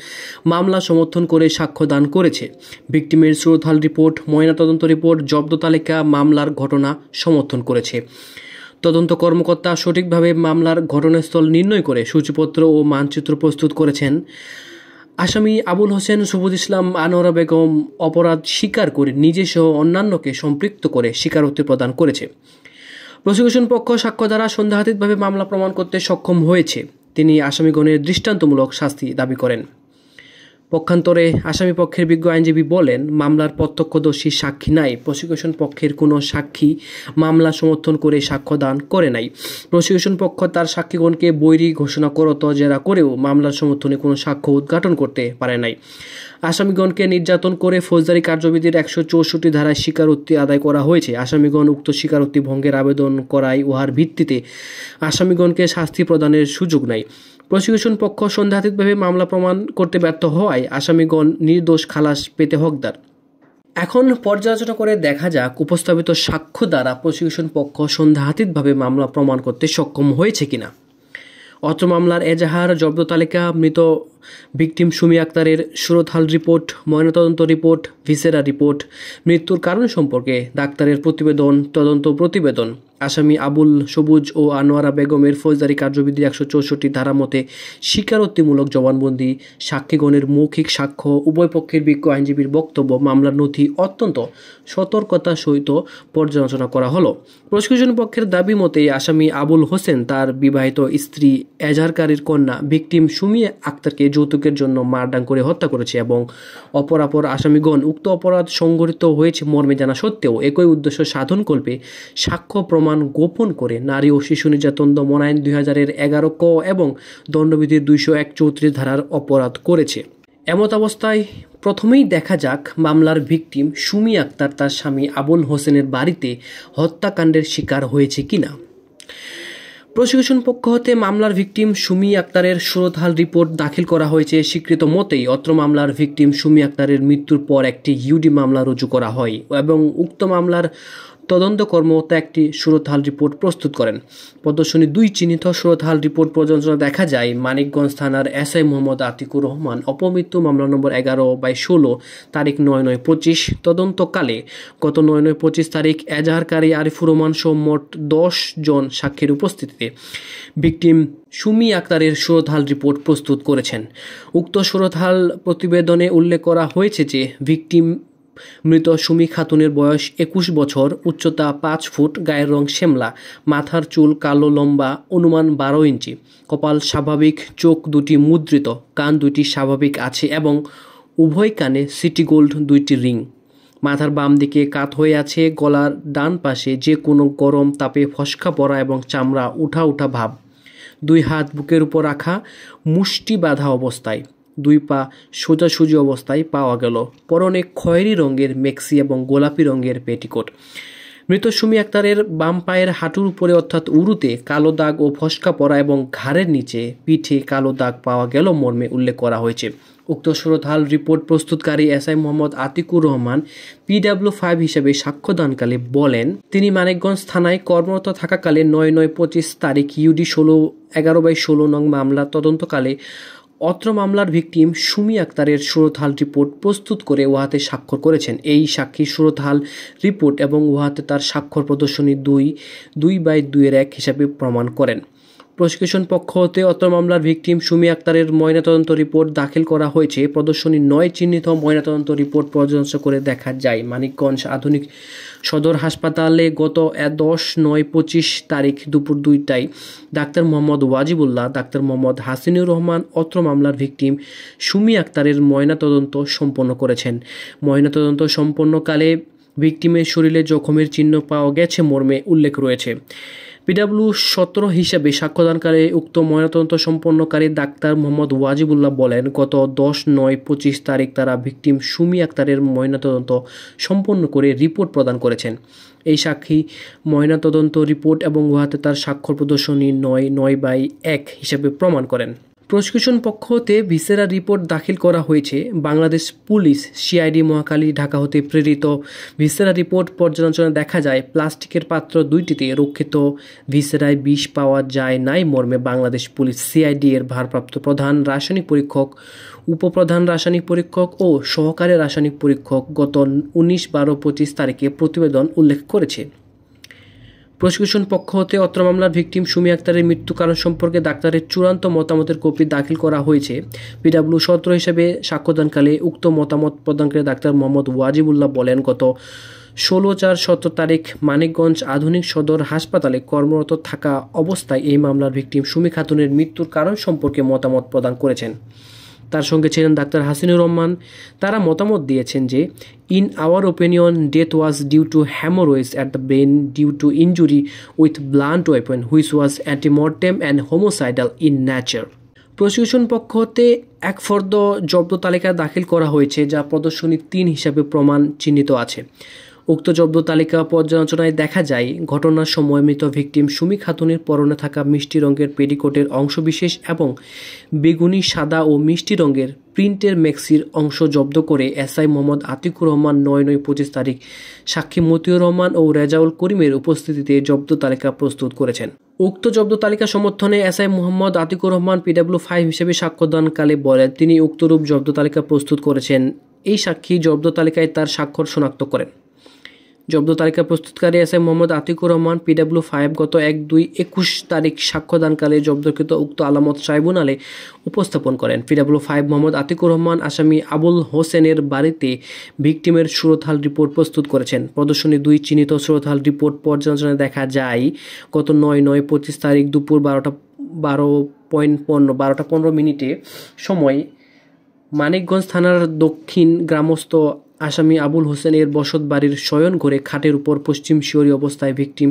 মামলা সমর্থন করে সাক্ষ্য দান করেছে। ভিকটিমের শ্রোতাল রিপোর্ট, ময়নাতদন্ত রিপোর্ট, জব্দ তালিকা মামলার ঘটনা সমর্থন করেছে। তদন্ত কর্মকর্তা সঠিকভাবে মামলার ঘটনাস্থল নির্ণয় করে সূচিপত্র ও মানচিত্র প্রস্তুত করেছেন। আসামি আবুল হোসেন, সবুজ ইসলাম, আনোয়ারা বেগম অপরাধ স্বীকার করে নিজে সহ অন্যান্যকে সম্পৃক্ত করে স্বীকারোক্তি প্রদান করেছে। প্রসিকিউশন পক্ষ সাক্ষ্য দ্বারা সন্দেহাতীতভাবে মামলা প্রমাণ করতে সক্ষম হয়েছে। তিনি আসামিগণের দৃষ্টান্তমূলক শাস্তি দাবি করেন। পক্ষান্তরে আসামি পক্ষের বিজ্ঞ আইনজীবী বলেন, মামলার প্রত্যক্ষদর্শী সাক্ষী নাই। প্রসিকিউশন পক্ষের কোনো সাক্ষী মামলা সমর্থন করে সাক্ষ্য দান করে নাই। প্রসিকিউশন পক্ষ তার সাক্ষীগণকে বৈরী ঘোষণা করত জেরা করেও মামলার সমর্থনে কোনো সাক্ষ্য উদ্ঘাটন করতে পারে নাই। আসামিগণকে নির্যাতন করে ফৌজদারি কার্যবিধির 164 ধারায় স্বীকারোক্তি আদায় করা হয়েছে। আসামিগণ উক্ত স্বীকারোক্তি ভঙ্গের আবেদন করায় উহার ভিত্তিতে আসামিগণকে শাস্তি প্রদানের সুযোগ নাই। প্রসিকিউশন পক্ষ সন্দেহাতীতভাবে মামলা প্রমাণ করতে ব্যর্থ হওয়ায় আসামিগণ নির্দোষ খালাস পেতে হকদার। এখন পর্যালোচনা করে দেখা যাক উপস্থাপিত সাক্ষ্য দ্বারা প্রসিকিউশন পক্ষ সন্দেহাতীতভাবে মামলা প্রমাণ করতে সক্ষম হয়েছে কিনা। অত্র মামলার এজাহার, জব্দ তালিকা, মৃত ভিকটিম সুমি আক্তারের সুরতহাল রিপোর্ট, ময়নাতদন্ত রিপোর্ট, ভিসেরা রিপোর্ট, মৃত্যুর কারণ সম্পর্কে ডাক্তারের প্রতিবেদন, তদন্ত প্রতিবেদন, আসামি আবুল, সবুজ ও আনোয়ারা বেগমের ফৌজদারি কার্যবিধি 164 ধারা মতে স্বীকারোক্তিমূলক জবানবন্দি, সাক্ষীগণের মৌখিক সাক্ষ্য, উভয় পক্ষের বিজ্ঞ আইনজীবীর বক্তব্য, মামলার নথি অত্যন্ত সতর্কতার সহিত পর্যালোচনা করা হলো। প্রসিকিউশন পক্ষের দাবি মতে আসামি আবুল হোসেন তার বিবাহিত স্ত্রী এজাহারকারীর কন্যা ভিকটিম সুমি আক্তারকে যৌতুকের জন্য মারডাং করে হত্যা করেছে এবং অপরাপর আসামিগণ উক্ত অপরাধ সংঘটিত হয়েছে মর্মে জানা সত্ত্বেও একই উদ্দেশ্য সাধনকল্পে সাক্ষ্য প্রমাণ গোপন করে নারী ও শিশু নির্যাতন দমন আইন 2011 ক এবং দণ্ডবিধির 201-34 ধারার অপরাধ করেছে। এমত অবস্থায় প্রথমেই দেখা যাক মামলার ভিকটিম সুমি আক্তার তার স্বামী আবুল হোসেনের বাড়িতে হত্যাকাণ্ডের শিকার হয়েছে কিনা। প্রসিকিউশন পক্ষ হতে মামলার ভিকটিম সুমি আক্তারের সুরতহাল রিপোর্ট দাখিল করা হয়েছে। স্বীকৃত মতেই অত্র মামলার ভিকটিম সুমি আক্তারের মৃত্যুর পর একটি ইউডি মামলা রুজু করা হয় এবং উক্ত মামলার তদন্ত কর্মকর্তা একটি সুরতহাল রিপোর্ট প্রস্তুত করেন। প্রদর্শনী 2 চিহ্নিত সুরতহাল রিপোর্ট পর্যালোচনা দেখা যায় মানিকগঞ্জ থানার এসআই মোহাম্মদ আতিকুর রহমান অপমৃত্যু মামলা নম্বর 11/16 তারিখ 9/25 তদন্তকালে গত 9/25 তারিখ এজাহারকারী আরিফুর রহমান সহ মোট 10 জন সাক্ষীর উপস্থিতিতে ভিকটিম সুমি আক্তারের সুরতহাল রিপোর্ট প্রস্তুত করেছেন। উক্ত সুরতহাল প্রতিবেদনে উল্লেখ করা হয়েছে যে ভিকটিম মৃত সুমি খাতুনের বয়স 21 বছর, উচ্চতা 5 ফুট, গায়ের রং শ্যামলা, মাথার চুল কালো, লম্বা অনুমান 12 ইঞ্চি, কপাল স্বাভাবিক, চোখ দুটি মুদ্রিত, কান দুটি স্বাভাবিক আছে এবং উভয় কানে সিটি গোল্ড 2টি রিং, মাথার বাম দিকে কাত হয়ে আছে, গলার ডান পাশে যে কোনো গরম তাপে ফসকা পড়া এবং চামড়া উঠা উঠা ভাব, 2 হাত বুকের উপর রাখা মুষ্টি বাঁধা অবস্থায়, 2 পা সোজাসুজি অবস্থায় পাওয়া গেল, পরনে খয়েরি রঙের মেক্সি এবং গোলাপি রঙের পেটিকোট। মৃত সুমি আক্তারের বাম পায়ের হাঁটুর উপরে অর্থাৎ উরুতে কালো দাগ ও ফসকা পড়া এবং ঘাড়ের নিচে পিঠে কালো দাগ পাওয়া গেল মর্মে উল্লেখ করা হয়েছে। উক্ত সুরতহাল রিপোর্ট প্রস্তুতকারী এসআই মোহাম্মদ আতিকুর রহমান PW5 হিসেবে সাক্ষ্যদানকালে বলেন, তিনি মানিকগঞ্জ থানায় কর্মরত থাকাকালে 9/25 তারিখ ইউডি 11/16 নং মামলা তদন্তকালে অত্র মামলার ভিকটিম সুমি আক্তারের সুরতহাল রিপোর্ট প্রস্তুত করে উহাতে স্বাক্ষর করেছেন। এই সাক্ষী সুরতহাল রিপোর্ট এবং উহাতে তার স্বাক্ষর প্রদর্শনী 2/2 হিসাবে প্রমাণ করেন। প্রসিকিউশন পক্ষ হতে অত্র মামলার ভিকটিম সুমি আক্তারের ময়নাতদন্ত রিপোর্ট দাখিল করা হয়েছে। প্রদর্শনী 9 চিহ্নিত ময়নাতদন্ত রিপোর্ট পর্যালোচনা করে দেখা যায় মানিকগঞ্জ আধুনিক সদর হাসপাতালে গত 10/9/25 তারিখ দুপুর 2টায় ডাক্তার মোহাম্মদ ওয়াজিবুল্লাহ, ডাক্তার মোহাম্মদ হাসিনুর রহমান অত্র মামলার ভিকটিম সুমি আক্তারের ময়নাতদন্ত সম্পন্ন করেছেন। ময়নাতদন্ত সম্পন্নকালে ভিকটিমের শরীরে জখমের চিহ্ন পাওয়া গেছে মর্মে উল্লেখ রয়েছে। PW17 হিসেবে সাক্ষ্যদানকালে উক্ত ময়নাতদন্ত সম্পন্নকারী ডাক্তার মোহাম্মদ ওয়াজিবুল্লাহ বলেন, গত 10/9/25 তারিখ তারা ভিকটিম সুমি আক্তারের ময়নাতদন্ত সম্পন্ন করে রিপোর্ট প্রদান করেছেন। এই সাক্ষী ময়নাতদন্ত রিপোর্ট এবং উহাতে তার স্বাক্ষর প্রদর্শনী 9/1 হিসেবে প্রমাণ করেন। প্রসিকিউশন পক্ষ হতে ভিসেরা রিপোর্ট দাখিল করা হয়েছে। বাংলাদেশ পুলিশ CID মহাখালী ঢাকা হতে প্রেরিত ভিসেরা রিপোর্ট পর্যালোচনা দেখা যায় প্লাস্টিকের পাত্র 2টিতে রক্ষিত ভিসেরায় বিষ পাওয়া যায় নাই মর্মে বাংলাদেশ পুলিশ CID এর ভারপ্রাপ্ত প্রধান রাসায়নিক পরীক্ষক, উপপ্রধান রাসায়নিক পরীক্ষক ও সহকারী রাসায়নিক পরীক্ষক গত 19/12/25 তারিখে প্রতিবেদন উল্লেখ করেছে। প্রসিকিউশন পক্ষ হতে অত্র মামলার ভিকটিম সুমি আক্তারের মৃত্যু কারণ সম্পর্কে ডাক্তারের চূড়ান্ত মতামতের কপি দাখিল করা হয়েছে। PW17 হিসেবে সাক্ষ্যদানকালে উক্ত মতামত প্রদানকারী ডাক্তার মোহাম্মদ ওয়াজিবুল্লাহ বলেন, গত 16/4/17 তারিখ মানিকগঞ্জ আধুনিক সদর হাসপাতালে কর্মরত থাকা অবস্থায় এই মামলার ভিকটিম সুমি খাতুনের মৃত্যুর কারণ সম্পর্কে মতামত প্রদান করেছেন। তার সঙ্গে ছিলেন ডাক্তার হাসিনুর রহমান। তারা মতামত দিয়েছেন যে, in our opinion death was due to hemorrhage at the brain due to injury with blunt weapon which was antemortem and homicidal in nature. Prosecution পক্ষ হতে এক ফর্দ জব্দ তালিকা দাখিল করা হয়েছে যা প্রদর্শনী 3 হিসাবে প্রমাণ চিহ্নিত আছে। উক্ত জব্দ তালিকা পর্যালোচনায় দেখা যায় ঘটনার সময় মৃত ভিকটিম সুমি খাতুনের পরনে থাকা মিষ্টি রঙের পেটিকোটের অংশবিশেষ এবং বেগুনি, সাদা ও মিষ্টি রঙের প্রিন্টের মেক্সির অংশ জব্দ করে এসআই মোহাম্মদ আতিকুর রহমান 9/25 তারিখ সাক্ষী মতিউর রহমান ও রেজাউল করিমের উপস্থিতিতে জব্দ তালিকা প্রস্তুত করেছেন। উক্ত জব্দ তালিকা সমর্থনে এসআই মোহাম্মদ আতিকুর রহমান PW5 হিসেবে সাক্ষ্যদানকালে বলেন, তিনি উক্তরূপ জব্দ তালিকা প্রস্তুত করেছেন। এই সাক্ষী জব্দ তালিকায় তার স্বাক্ষর শনাক্ত করেন। জব্দ তালিকা প্রস্তুতকারী এসআই মোহাম্মদ আতিকুর রহমান PW5 গত 1/2/21 তারিখ সাক্ষ্যদানকালে জব্দকৃত উক্ত আলামত ট্রাইব্যুনালে উপস্থাপন করেন। PW5 মোহাম্মদ আতিকুর রহমান আসামি আবুল হোসেনের বাড়িতে ভিকটিমের সুরতহাল রিপোর্ট প্রস্তুত করেছেন। প্রদর্শনী 2 চিহ্নিত সুরতহাল রিপোর্ট পর্যালোচনায় দেখা যায় গত 9/9/25 তারিখ দুপুর 12:15 সময় মানিকগঞ্জ থানার দক্ষিণ গ্রামস্থ আসামি আবুল হোসেনের বসত বাড়ির শয়ন ঘরে খাটের উপর পশ্চিম শিয়রি অবস্থায় ভিকটিম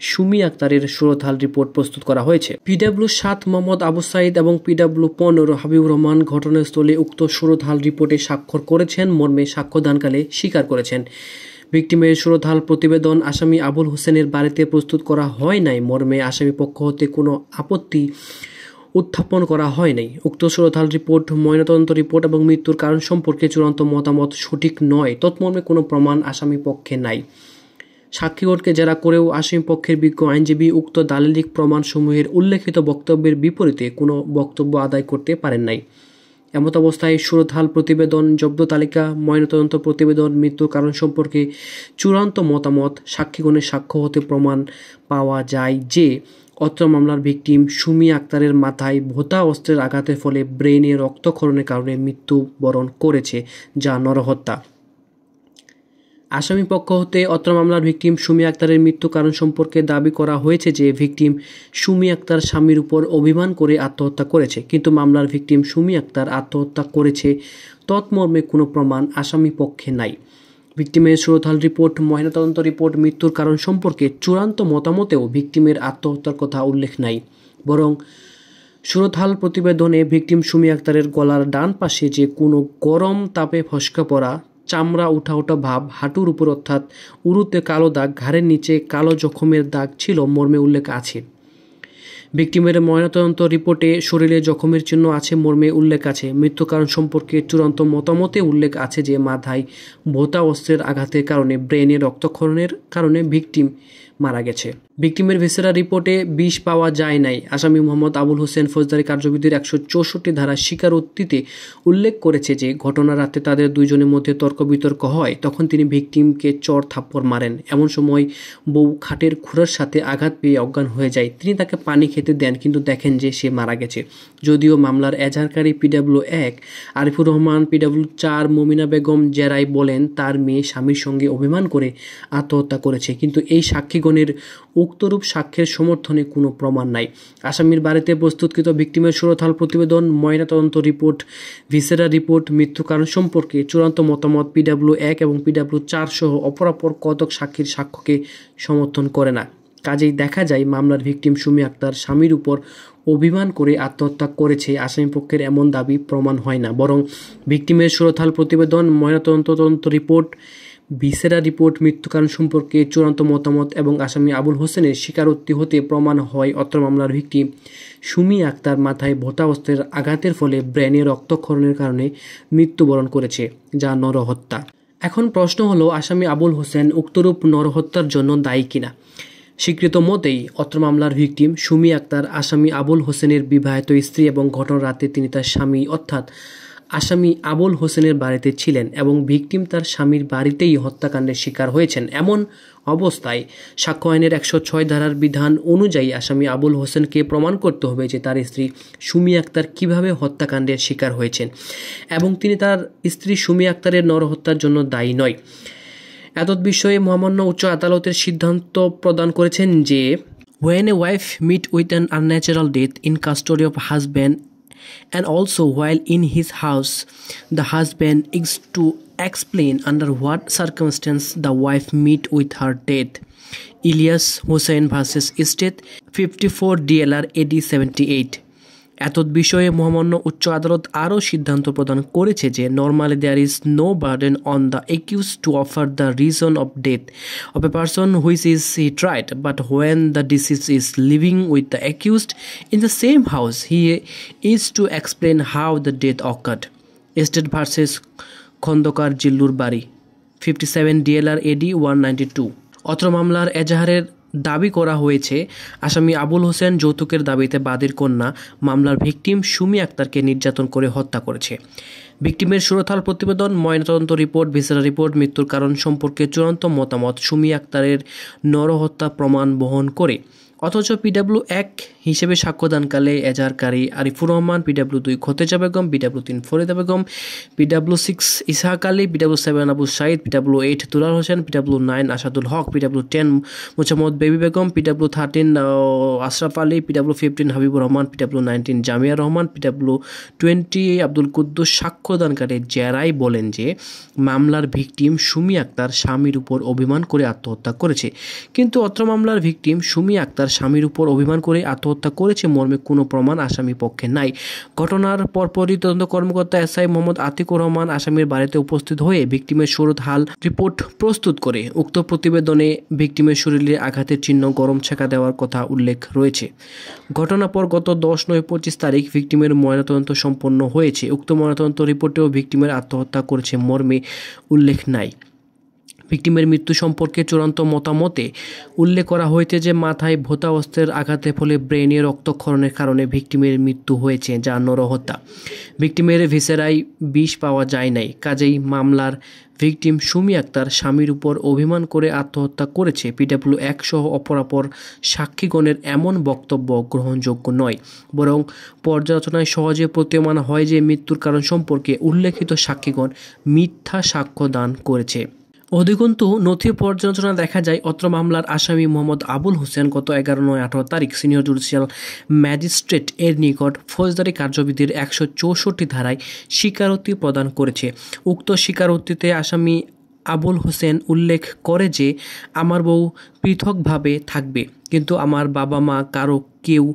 সুমি আক্তারের সুরতহাল রিপোর্ট প্রস্তুত করা হয়েছে। PW7 মোহাম্মদ আবু সাইদ এবং PW15 হাবিবুর রহমান ঘটনাস্থলে উক্ত সুরতহাল রিপোর্টে স্বাক্ষর করেছেন মর্মে সাক্ষ্যদানকালে স্বীকার করেছেন। ভিকটিমের সুরতহাল প্রতিবেদন আসামি আবুল হোসেনের বাড়িতে প্রস্তুত করা হয় নাই মর্মে আসামি পক্ষ হতে কোনো আপত্তি উত্থাপন করা হয় নাই। উক্ত সুরতহাল রিপোর্ট, ময়নাতদন্ত রিপোর্ট এবং মৃত্যুর কারণ সম্পর্কে চূড়ান্ত মতামত সঠিক নয়, তৎমর্মে কোনো প্রমাণ আসামি পক্ষে নাই। সাক্ষীগণকে জেরা করেও আসামি পক্ষের বিজ্ঞ আইনজীবী উক্ত দালিলিক প্রমাণসমূহের উল্লেখিত বক্তব্যের বিপরীতে কোনো বক্তব্য আদায় করতে পারেন নাই। এমত অবস্থায় সুরতহাল প্রতিবেদন, জব্দ তালিকা, ময়নাতদন্ত প্রতিবেদন, মৃত্যুর কারণ সম্পর্কে চূড়ান্ত মতামত, সাক্ষীগণের সাক্ষ্য হতে প্রমাণ পাওয়া যায় যে অত্র মামলার ভিকটিম সুমি আক্তারের মাথায় ভোঁতা অস্ত্রের আঘাতের ফলে ব্রেনে রক্তক্ষরণের কারণে মৃত্যুবরণ করেছে, যা নরহত্যা। আসামি পক্ষ হতে অত্র মামলার ভিকটিম সুমি আক্তারের মৃত্যু কারণ সম্পর্কে দাবি করা হয়েছে যে ভিকটিম সুমি আক্তার স্বামীর উপর অভিমান করে আত্মহত্যা করেছে, কিন্তু মামলার ভিকটিম সুমি আক্তার আত্মহত্যা করেছে তৎমর্মে কোনো প্রমাণ আসামি পক্ষে নাই। ভিকটিমের সুরতহাল রিপোর্ট, ময়নাতদন্ত রিপোর্ট, মৃত্যুর কারণ সম্পর্কে চূড়ান্ত মতামতেও ভিকটিমের আত্মহত্যার কথা উল্লেখ নাই, বরং সুরতহাল প্রতিবেদনে ভিকটিম সুমি আক্তারের গলার ডান পাশে যে কোনো গরম তাপে ফসকা পড়া, চামড়া উঠা উঠা ভাব, হাঁটুর উপর অর্থাৎ উরুতে কালো দাগ, ঘাড়ের নিচে কালো জখমের দাগ ছিল মর্মে উল্লেখ আছে। ভিকটিমের ময়নাতদন্ত রিপোর্টে শরীরে জখমের চিহ্ন আছে মর্মে উল্লেখ আছে। মৃত্যু কারণ সম্পর্কে চূড়ান্ত মতামতে উল্লেখ আছে যে মাথায় ভোঁতা অস্ত্রের আঘাতের কারণে ব্রেনে রক্তক্ষরণের কারণে ভিকটিম মারা গেছে। ভিকটিমের ভিসেরা রিপোর্টে বিষ পাওয়া যায় নাই। আসামি মোহাম্মদ আবুল হোসেন ফৌজদারি কার্যবিধির 164 ধারা স্বীকারোক্তিতে উল্লেখ করেছে যে ঘটনা রাতে তাদের দুইজনের মধ্যে তর্ক বিতর্ক হয়, তখন তিনি ভিকটিমকে চর থাপ্পড় মারেন। এমন সময় বউ খাটের খুঁড়ার সাথে আঘাত পেয়ে অজ্ঞান হয়ে যায়। তিনি তাকে পানি খেতে দেন, কিন্তু দেখেন যে সে মারা গেছে। যদিও মামলার এজাহারকারী PW1 আরিফুর রহমান, PW4 মমিনা বেগম জেরায় বলেন তার মেয়ে স্বামীর সঙ্গে অভিমান করে আত্মহত্যা করেছে, কিন্তু এই সাক্ষীগণের উক্তরূপ সাক্ষ্যের সমর্থনে কোনো প্রমাণ নাই। আসামির বাড়িতে প্রস্তুতকৃত ভিকটিমের সুরতহাল প্রতিবেদন, ময়নাতদন্ত রিপোর্ট, ভিসেরা রিপোর্ট, মৃত্যু কারণ সম্পর্কে চূড়ান্ত মতামত PW1 এবং PW4 সহ অপরাপর কতক সাক্ষীর সাক্ষ্যকে সমর্থন করে না। কাজেই দেখা যায় মামলার ভিকটিম সুমি আক্তার স্বামীর উপর অভিমান করে আত্মহত্যা করেছে আসামিপক্ষের এমন দাবি প্রমাণ হয় না, বরং ভিকটিমের সুরতহাল প্রতিবেদন, ময়নাতদন্ত রিপোর্ট, ভিসেরা রিপোর্ট, মৃত্যু কারণ সম্পর্কে চূড়ান্ত মতামত এবং আসামি আবুল হোসেনের স্বীকারোক্তি হতে প্রমাণ হয় অত্র মামলার ভিকটিম সুমি আক্তার মাথায় ভোঁতা অস্ত্রের আঘাতের ফলে ব্রেনে রক্তক্ষরণের কারণে মৃত্যুবরণ করেছে, যা নরহত্যা। এখন প্রশ্ন হলো, আসামি আবুল হোসেন উক্তরূপ নরহত্যার জন্য দায়ী কিনা। স্বীকৃত মতেই অত্র মামলার ভিকটিম সুমি আক্তার আসামি আবুল হোসেনের বিবাহিত স্ত্রী এবং ঘটনার রাতে তিনি তার স্বামী অর্থাৎ আসামি আবুল হোসেনের বাড়িতে ছিলেন এবং ভিকটিম তার স্বামীর বাড়িতেই হত্যাকাণ্ডের শিকার হয়েছেন। এমন অবস্থায় সাক্ষ্য আইনের 106 ধারার বিধান অনুযায়ী আসামি আবুল হোসেনকে প্রমাণ করতে হবে যে তার স্ত্রী সুমি আক্তার কিভাবে হত্যাকাণ্ডের শিকার হয়েছেন এবং তিনি তার স্ত্রী সুমি আক্তারের নরহত্যার জন্য দায়ী নয়। এতদ বিষয়ে মহামান্য উচ্চ আদালতের সিদ্ধান্ত প্রদান করেছেন যে when a wife meet with an unnatural death in custody of husband and also while in his house, the husband is to explain under what circumstance the wife meet with her death. Ilyas Hussain versus State 54 DLR AD 78। এতদ বিষয়ে মহামান্য উচ্চ আদালত আরও সিদ্ধান্ত প্রদান করেছে যে normally there is no burden on the accused to offer the reason of death of a person which is he tried, but when the deceased is living with the accused in the same house he is to explain how the death occurred. State versus Khandaker Zillur Bari 57 DLR AD 192। অত্র মামলার এজাহারের দাবি করা হয়েছে আসামি আবুল হোসেন যৌতুকের দাবিতে বাদীর কন্যা মামলার ভিকটিম সুমি আক্তারকে নির্যাতন করে হত্যা করেছে। ভিকটিমের সুরতহাল প্রতিবেদন, ময়নাতদন্ত রিপোর্ট, ভিসেরা রিপোর্ট, মৃত্যুর কারণ সম্পর্কে চূড়ান্ত মতামত সুমি আক্তারের নরহত্যা প্রমাণ বহন করে, অথচ PW1 হিসেবে সাক্ষ্যদানকালে এজাহারকারী Arifur Rahman, PW2 Khateja Begum, PW3 Farida Begum, PW6 Ishaq Ali, PW7 Abu Sayeed, PW8 Dulal Hossain, PW9 Asadul Haque, PW10 Mosammat Baby Begum, PW13 Ashraf Ali, PW15 Habibur Rahman, PW19 Jamia Rahman, PW20 Abdul Quddus সাক্ষ্যদানকালে জেরাই বলেন যে মামলার ভিকটিম সুমি আক্তার স্বামীর উপর অভিমান করে আত্মহত্যা করেছে, কিন্তু অত্র মামলার ভিকটিম সুমি আক্তার তার স্বামীর উপর অভিমান করে আত্মহত্যা করেছে মর্মে কোনো প্রমাণ আসামি পক্ষে নাই। ঘটনার পরপরই তদন্ত কর্মকর্তা এসআই মোহাম্মদ আতিকুর রহমান আসামির বাড়িতে উপস্থিত হয়ে ভিকটিমের সুরতহাল রিপোর্ট প্রস্তুত করে। উক্ত প্রতিবেদনে ভিকটিমের শরীরে আঘাতের চিহ্ন, গরম ছেঁকা দেওয়ার কথা উল্লেখ রয়েছে। ঘটনার পর গত 10/9/25 তারিখ ভিকটিমের ময়নাতদন্ত সম্পন্ন হয়েছে। উক্ত ময়নাতদন্ত রিপোর্টেও ভিকটিমের আত্মহত্যা করেছে মর্মে উল্লেখ নাই। ভিকটিমের মৃত্যু সম্পর্কে চূড়ান্ত মতামতে উল্লেখ করা হয়েছে যে মাথায় ভোঁতা অস্ত্রের আঘাতের ফলে ব্রেনে রক্তক্ষরণের কারণে ভিকটিমের মৃত্যু হয়েছে, যা নরহত্যা। ভিকটিমের ভিসেরায় বিষ পাওয়া যায় নাই। কাজেই মামলার ভিকটিম সুমি আক্তার স্বামীর উপর অভিমান করে আত্মহত্যা করেছে PW1 সহ অপরাপর সাক্ষীগণের এমন বক্তব্য গ্রহণযোগ্য নয়। বরং পর্যালোচনায় সহজে প্রতীয়মান হয় যে মৃত্যুর কারণ সম্পর্কে উল্লেখিত সাক্ষীগণ মিথ্যা সাক্ষ্য দান করেছে। অধিকন্তু নথি পর্যালোচনা দেখা যায় অত্র মামলার আসামি মোহাম্মদ আবুল হোসেন গত 11/9/18 তারিখ সিনিয়র জুডিশিয়াল ম্যাজিস্ট্রেট এর নিকট ফৌজদারি কার্যবিধির 164 ধারায় স্বীকারোক্তি প্রদান করেছে। উক্ত স্বীকারোক্তিতে আসামি আবুল হোসেন উল্লেখ করে যে আমার বউ পৃথকভাবে থাকবে, কিন্তু আমার বাবা মা কারো কেউ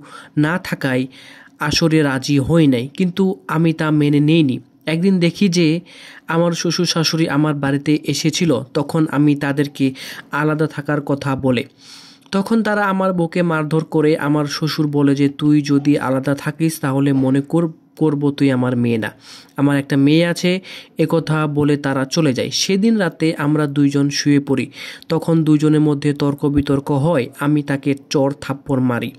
না থাকায় আসরে রাজি হই নাই, কিন্তু আমি তা মেনে নেইনি। একদিন দেখি যে আমার শ্বশুর শাশুড়ি আমার বাড়িতে এসেছিল, তখন আমি তাদেরকে আলাদা থাকার কথা বলে। তখন তারা আমার বউকে মারধর করে। আমার শ্বশুর বলে যে তুই যদি আলাদা থাকিস তাহলে মনে করবো তুই আমার মেয়ে না, আমার একটা মেয়ে আছে, একথা বলে তারা চলে যায়। সেদিন রাতে আমরা দুইজন শুয়ে পড়ি। তখন দুইজনের মধ্যে তর্ক বিতর্ক হয়। আমি তাকে চর থাপ্পড় মারি।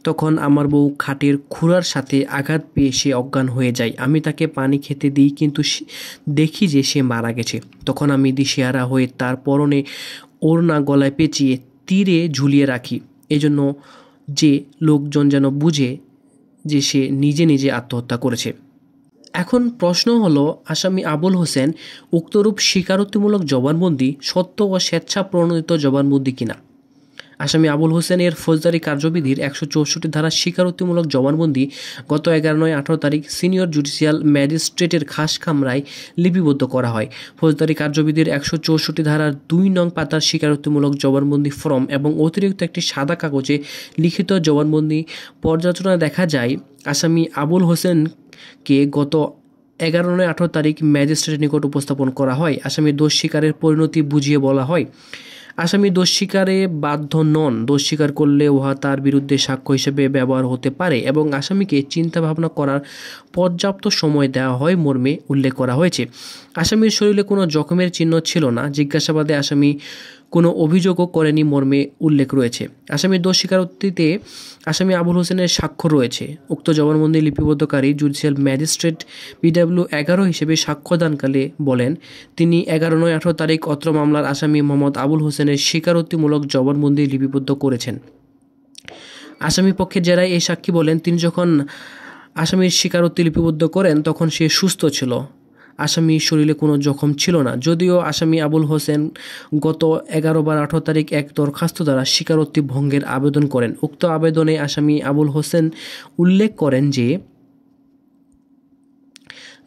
তখন আমার বউ খাটের খুরার সাথে আঘাত পেয়ে সে অজ্ঞান হয়ে যায়। আমি তাকে পানি খেতে দিই, কিন্তু দেখি যে সে মারা গেছে। তখন আমি দিশেহারা হয়ে তার পরনে ওড়না গলায় পেঁচিয়ে তীরে ঝুলিয়ে রাখি, এজন্য যে লোকজন যেন বুঝে যে সে নিজে নিজে আত্মহত্যা করেছে। এখন প্রশ্ন হলো, আসামি আবুল হোসেন উক্তরূপ স্বীকারোক্তিমূলক জবানবন্দি সত্য ও স্বেচ্ছা প্রণোদিত জবানবন্দি কিনা। আসামি আবুল হোসেনের ফৌজদারি কার্যবিধির 164 ধারা স্বীকারোক্তিমূলক জবানবন্দি গত 11/9/18 তারিখ সিনিয়র জুডিশিয়াল ম্যাজিস্ট্রেটের খাস কামরায় লিপিবদ্ধ করা হয়। ফৌজদারি কার্যবিধির 164 ধারার 2 নং পাতার স্বীকারোক্তিমূলক জবানবন্দি ফর্ম এবং অতিরিক্ত একটি সাদা কাগজে লিখিত জবানবন্দি পর্যালোচনায় দেখা যায় আসামি আবুল হোসেনকে গত 11/9/18 তারিখ ম্যাজিস্ট্রেটের নিকট উপস্থাপন করা হয়। আসামির দোষ স্বীকারের পরিণতি বুঝিয়ে বলা হয়। আসামি দোষ স্বীকারে বাধ্য নন। দোষ স্বীকার করলে উহা তার বিরুদ্ধে সাক্ষ্য হিসেবে ব্যবহার হতে পারে এবং আসামিকে চিন্তা ভাবনা করার পর্যাপ্ত সময় দেওয়া হয় মর্মে উল্লেখ করা হয়েছে। আসামির শরীরে কোনো জখমের চিহ্ন ছিল না। জিজ্ঞাসাবাদে আসামি কোনো অভিযোগও করেনি মর্মে উল্লেখ রয়েছে। আসামির দোষ স্বীকারোক্তিতে আসামি আবুল হোসেনের স্বাক্ষর রয়েছে। উক্ত জবানবন্দি লিপিবদ্ধকারী জুডিশিয়াল ম্যাজিস্ট্রেট PW11 হিসেবে সাক্ষ্যদানকালে বলেন, তিনি 11/9/18 তারিখ অত্র মামলার আসামি মোহাম্মদ আবুল হোসেনের স্বীকারোক্তিমূলক জবানবন্দি লিপিবদ্ধ করেছেন। আসামি পক্ষের জেরায় এই সাক্ষী বলেন, তিনি যখন আসামির স্বীকারোক্তি লিপিবদ্ধ করেন তখন সে সুস্থ ছিল। আসামির শরীরে কোনো জখম ছিল না। যদিও আসামি আবুল হোসেন গত 11/18 তারিখ এক দরখাস্ত দ্বারা স্বীকারোক্তি ভঙ্গের আবেদন করেন। উক্ত আবেদনে আসামি আবুল হোসেন উল্লেখ করেন যে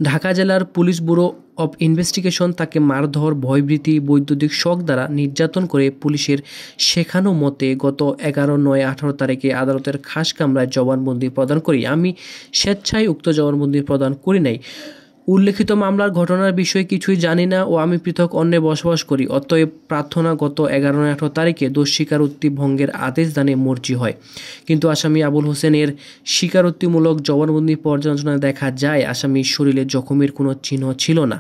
ঢাকা জেলার পুলিশ ব্যুরো অব ইনভেস্টিগেশন তাকে মারধর, ভয়ভীতি, বৈদ্যুতিক শক দ্বারা নির্যাতন করে পুলিশের শেখানো মতে গত 11/9/18 তারিখে আদালতের খাস কামরায় জবানবন্দি প্রদান করি। আমি স্বেচ্ছায় উক্ত জবানবন্দি প্রদান করি নাই। উল্লেখিত মামলার ঘটনার বিষয়ে কিছুই জানি না ও আমি পৃথক অন্যে বসবাস করি। অতএব প্রার্থনা গত 11/9/18 তারিখে দোষ স্বীকারোক্তি ভঙ্গের আদেশ দানে মর্জি হয়। কিন্তু আসামি আবুল হোসেনের স্বীকারোক্তিমূলক জবানবন্দি পর্যালোচনায় দেখা যায় আসামির শরীরে জখমের কোনো চিহ্ন ছিল না।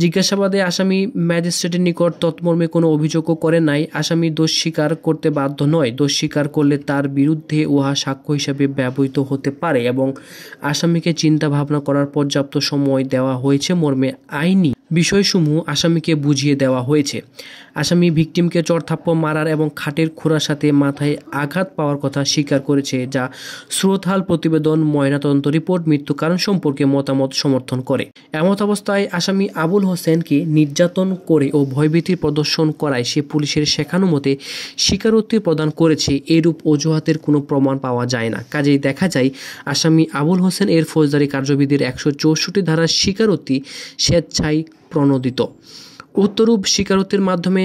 জিজ্ঞাসাবাদে আসামি ম্যাজিস্ট্রেটের নিকট তৎমর্মে কোনো অভিযোগও করে নাই। আসামি দোষ স্বীকার করতে বাধ্য নয়। দোষ স্বীকার করলে তার বিরুদ্ধে উহা সাক্ষ্য হিসেবে ব্যবহৃত হতে পারে এবং আসামিকে চিন্তা ভাবনা করার পর্যাপ্ত সময় দেওয়া হয়েছে মর্মে আইনি বিষয়সমূহ আসামিকে বুঝিয়ে দেওয়া হয়েছে। আসামি ভিকটিমকে চড়থাপ্পড় মারার এবং খাটের খুরার সাথে মাথায় আঘাত পাওয়ার কথা স্বীকার করেছে, যা সুরতহাল প্রতিবেদন, ময়নাতদন্ত রিপোর্ট, মৃত্যু কারণ সম্পর্কে মতামত সমর্থন করে। এমত অবস্থায় আসামি আবুল হোসেনকে নির্যাতন করে ও ভয়ভীতি প্রদর্শন করায় সে পুলিশের শেখানো মতে স্বীকারোক্তি প্রদান করেছে, এরূপ অজুহাতের কোনো প্রমাণ পাওয়া যায় না। কাজেই দেখা যায় আসামি আবুল হোসেন এর ফৌজদারি কার্যবিধির 164 ধারার স্বীকারোক্তি স্বেচ্ছায় প্রণোদিত। উক্তরূপ স্বীকারোক্তির মাধ্যমে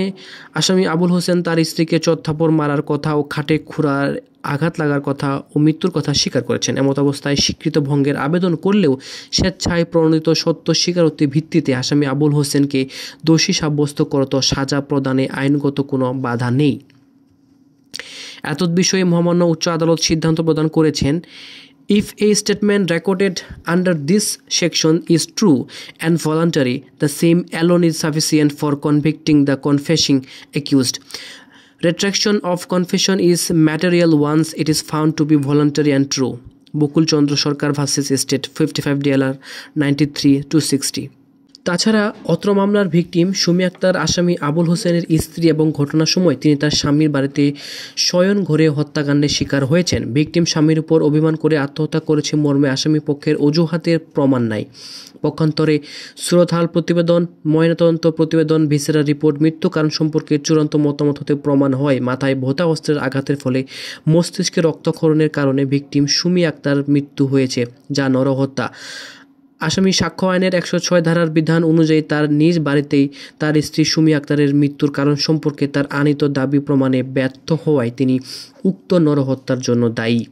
আসামি আবুল হোসেন তার স্ত্রীকে চর-থাপ্পড় মারার কথা ও খাটে খুরার আঘাত লাগার কথা ও মৃত্যুর কথা স্বীকার করেছেন। এমত অবস্থায় স্বীকৃত ভঙ্গের আবেদন করলেও স্বেচ্ছায় প্রণীত সত্য স্বীকারোক্তির ভিত্তিতে আসামি আবুল হোসেনকে দোষী সাব্যস্ত করত সাজা প্রদানে আইনগত কোনো বাধা নেই। এতদ বিষয়ে মহামান্য উচ্চ আদালত সিদ্ধান্ত প্রদান করেছেন, if a statement recorded under this section is true and voluntary, the same alone is sufficient for convicting the confessing accused. Retraction of confession is material once it is found to be voluntary and true. Bakul Chandra Sarkar versus state 55 DLR 93-60। তাছাড়া অত্র মামলার victim Sumi Akter আসামি আবুল হোসেনের স্ত্রী এবং ঘটনার সময় তিনি তার স্বামীর বাড়িতে শয়ন ঘরে হত্যাকাণ্ডের শিকার হয়েছেন। ভিকটিম স্বামীর উপর অভিমান করে আত্মহত্যা করেছে মর্মে আসামি পক্ষের অজুহাতের প্রমাণ নাই। পক্ষান্তরে সুরতহাল প্রতিবেদন, ময়নাতদন্ত প্রতিবেদন, ভিসেরা রিপোর্ট, মৃত্যু কারণ সম্পর্কে চূড়ান্ত মতামত হতে প্রমাণ হয় মাথায় ভোঁতা অস্ত্রের আঘাতের ফলে মস্তিষ্কে রক্তক্ষরণের কারণে ভিকটিম সুমি আক্তার মৃত্যু হয়েছে, যা নরহত্যা। আসামি সাক্ষ্য আইনের 106 ধারার বিধান অনুযায়ী তার নিজ বাড়িতেই তার স্ত্রী সুমি আক্তারের মৃত্যুর কারণ সম্পর্কে তার আনীত দাবি প্রমাণে ব্যর্থ হওয়ায় তিনি উক্ত নরহত্যার জন্য দায়ী।